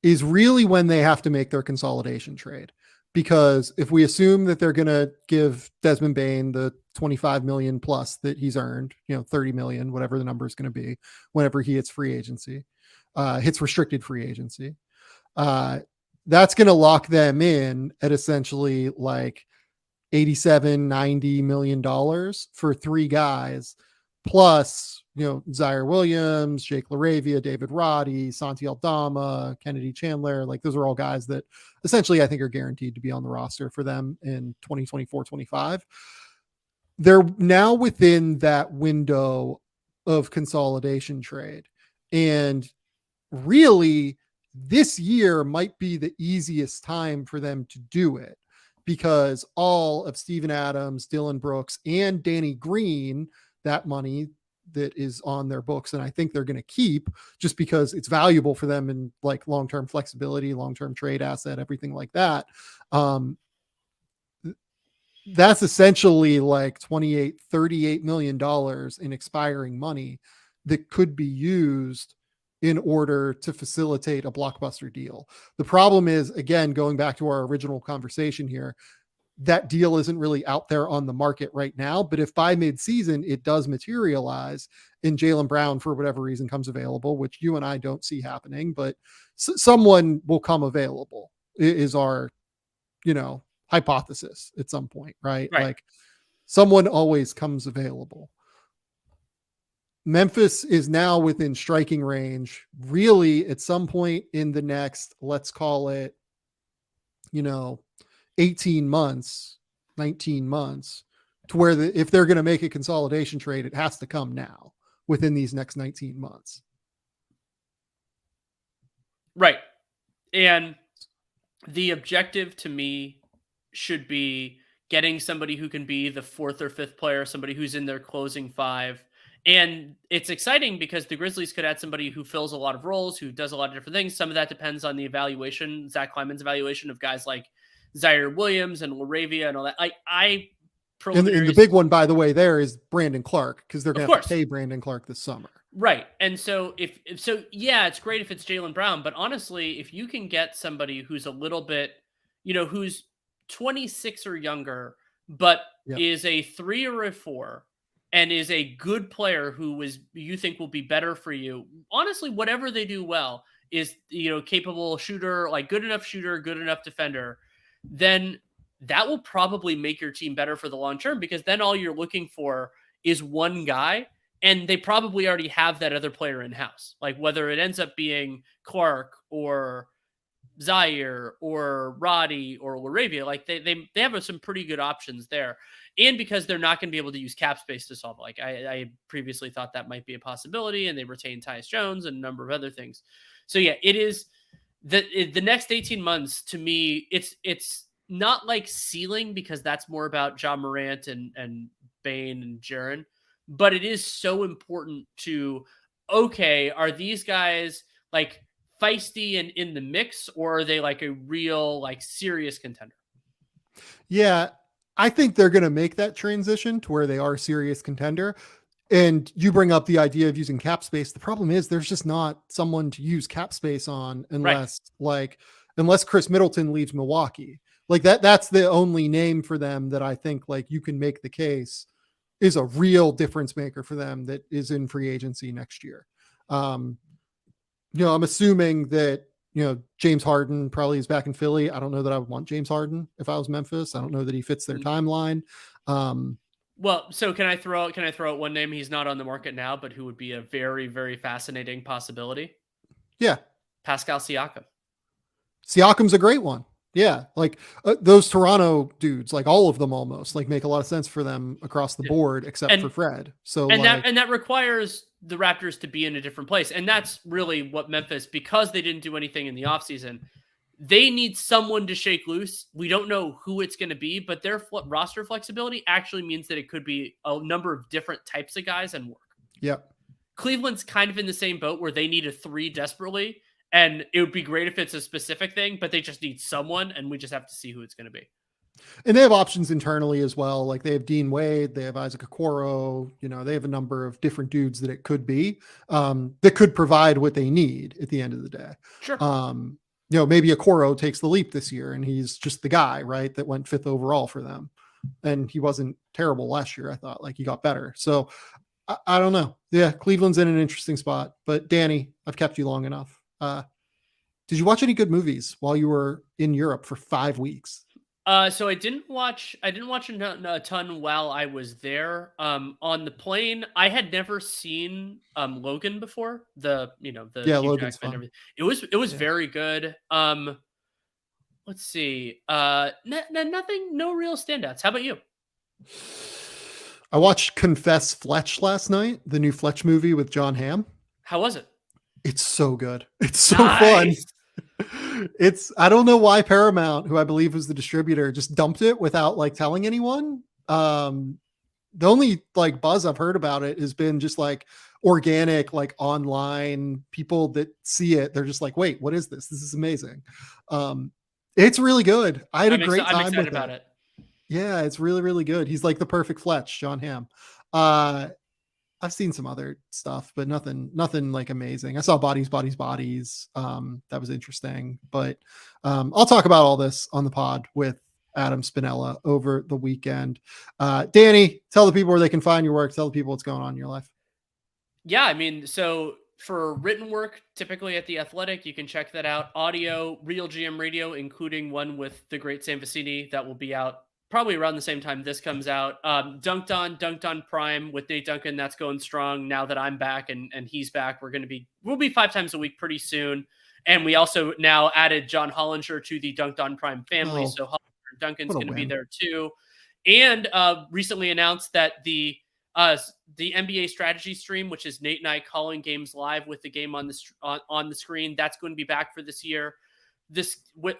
is really when they have to make their consolidation trade. Because if we assume that they're going to give Desmond Bane the 25 million plus that he's earned, 30 million, whatever the number is going to be, whenever he hits free agency, hits restricted free agency, that's going to lock them in at essentially like $87-90 million for three guys, plus Zaire Williams, Jake LaRavia, David Roddy, Santi Aldama, Kennedy Chandler. Like those are all guys that essentially I think are guaranteed to be on the roster for them in 2024-25. They're now within that window of consolidation trade. And really this year might be the easiest time for them to do it, because all of Steven Adams, Dillon Brooks, and Danny Green, that money that is on their books, and I think they're going to keep just because it's valuable for them in like long-term flexibility, long-term trade asset, everything like that. That's essentially like $38 million in expiring money that could be used in order to facilitate a blockbuster deal. The problem is, again, going back to our original conversation here, that deal isn't really out there on the market right now. But if by mid-season it does materialize and Jaylen Brown, for whatever reason, comes available, which you and I don't see happening, but someone will come available, is our, hypothesis at some point, right? Like Someone always comes available. Memphis is now within striking range, really, at some point in the next, let's call it, 18 months, 19 months, to where if they're going to make a consolidation trade, it has to come now within these next 19 months. Right. And the objective to me should be getting somebody who can be the fourth or fifth player, somebody who's in their closing five. And it's exciting because the Grizzlies could add somebody who fills a lot of roles, who does a lot of different things. Some of that depends on the evaluation, Zach Kleiman's evaluation of guys like Zaire Williams and Laravia and all that. And the big one, by the way, there is Brandon Clark, because they're going to have to pay Brandon Clark this summer. Right. And so yeah, it's great if it's Jaylen Brown, but honestly, if you can get somebody who's a little bit, who's 26 or younger, but is a 3 or a 4 and is a good player who you think will be better for you. Honestly, whatever they do well is, capable shooter, like good enough shooter, good enough defender, then that will probably make your team better for the long term, because then all you're looking for is one guy, and they probably already have that other player in house. Like whether it ends up being Clark or Zaire or Roddy or Laravia, like they have some pretty good options there. And because they're not going to be able to use cap space to solve, like I previously thought that might be a possibility, and they retained Tyus Jones and a number of other things. So yeah, it is the next 18 months to me. It's not like ceiling, because that's more about Ja Morant and Bane and Jaren, but it is so important to, okay, are these guys like feisty and in the mix, or are they like a real, like serious contender? Yeah, I think they're going to make that transition to where they are a serious contender. And you bring up the idea of using cap space. The problem is there's just not someone to use cap space on unless Chris Middleton leaves Milwaukee. Like that's the only name for them that I think like you can make the case is a real difference maker for them that is in free agency next year. I'm assuming that, James Harden probably is back in Philly. I don't know that I would want James Harden if I was Memphis. I don't know that he fits their timeline. Well, so can I throw out one name? He's not on the market now, but who would be a very, very fascinating possibility? Yeah. Pascal Siakam. Siakam's a great one. Yeah. Like those Toronto dudes, like all of them almost like make a lot of sense for them across the board, except for Fred. So that requires the Raptors to be in a different place. And that's really what Memphis, because they didn't do anything in the offseason, they need someone to shake loose. We don't know who it's going to be, but their roster flexibility actually means that it could be a number of different types of guys and work. Yep. Cleveland's kind of in the same boat where they need a 3 desperately. And it would be great if it's a specific thing, but they just need someone, and we just have to see who it's going to be. And they have options internally as well. Like they have Dean Wade, they have Isaac Okoro, they have a number of different dudes that it could be that could provide what they need at the end of the day. Sure. Maybe Okoro takes the leap this year and he's just the guy, right, that went 5th overall for them. And he wasn't terrible last year. I thought like he got better. So I don't know. Yeah. Cleveland's in an interesting spot, but Danny, I've kept you long enough. Did you watch any good movies while you were in Europe for 5 weeks? So I didn't watch a ton while I was there. On the plane, I had never seen Logan before. Logan's fun. It was very good. Let's see. Nothing, no real standouts. How about you? I watched Confess Fletch last night, the new Fletch movie with John Hamm. How was it? It's so good. It's so fun. I don't know why Paramount, who I believe was the distributor, just dumped it without like telling anyone. The only like buzz I've heard about it has been just like organic, like online people that see it. They're just like, wait, what is this? This is amazing. It's really good. I had a great time excited about it. Yeah, it's really, really good. He's like the perfect Fletch, John Hamm. I've seen some other stuff, but nothing like amazing. I saw Bodies. That was interesting, but I'll talk about all this on the pod with Adam Spinella over the weekend. Danny, tell the people where they can find your work. Tell the people what's going on in your life. Yeah, I mean, so for written work, typically at The Athletic, you can check that out. Audio, Real GM Radio, including one with the great Sam Vecini that will be out probably around the same time this comes out. Dunked on Prime with Nate Duncan. That's going strong now that I'm back and he's back. We'll be 5 times a week pretty soon. And we also now added John Hollinger to the Dunked on Prime family. So Hollinger and Duncan's going to be there too. And recently announced that the NBA strategy stream, which is Nate and I calling games live with the game on the screen, that's going to be back for this year.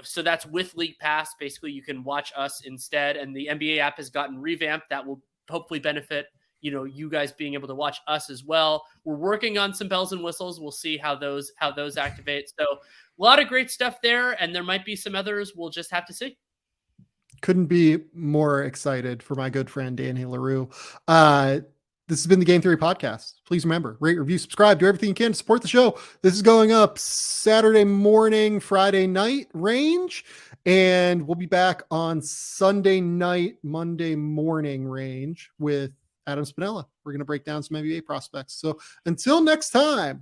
So that's with League Pass. Basically, you can watch us instead, and the NBA app has gotten revamped. That will hopefully benefit you guys being able to watch us as well. We're working on some bells and whistles. We'll see how those activate. So a lot of great stuff there, and there might be some others. We'll just have to see. Couldn't be more excited for my good friend Danny Leroux. This has been the Game Theory Podcast. Please remember, rate, review, subscribe, do everything you can to support the show. This is going up Saturday morning, Friday night range, and we'll be back on Sunday night, Monday morning range with Adam Spinella. We're going to break down some NBA prospects. So until next time.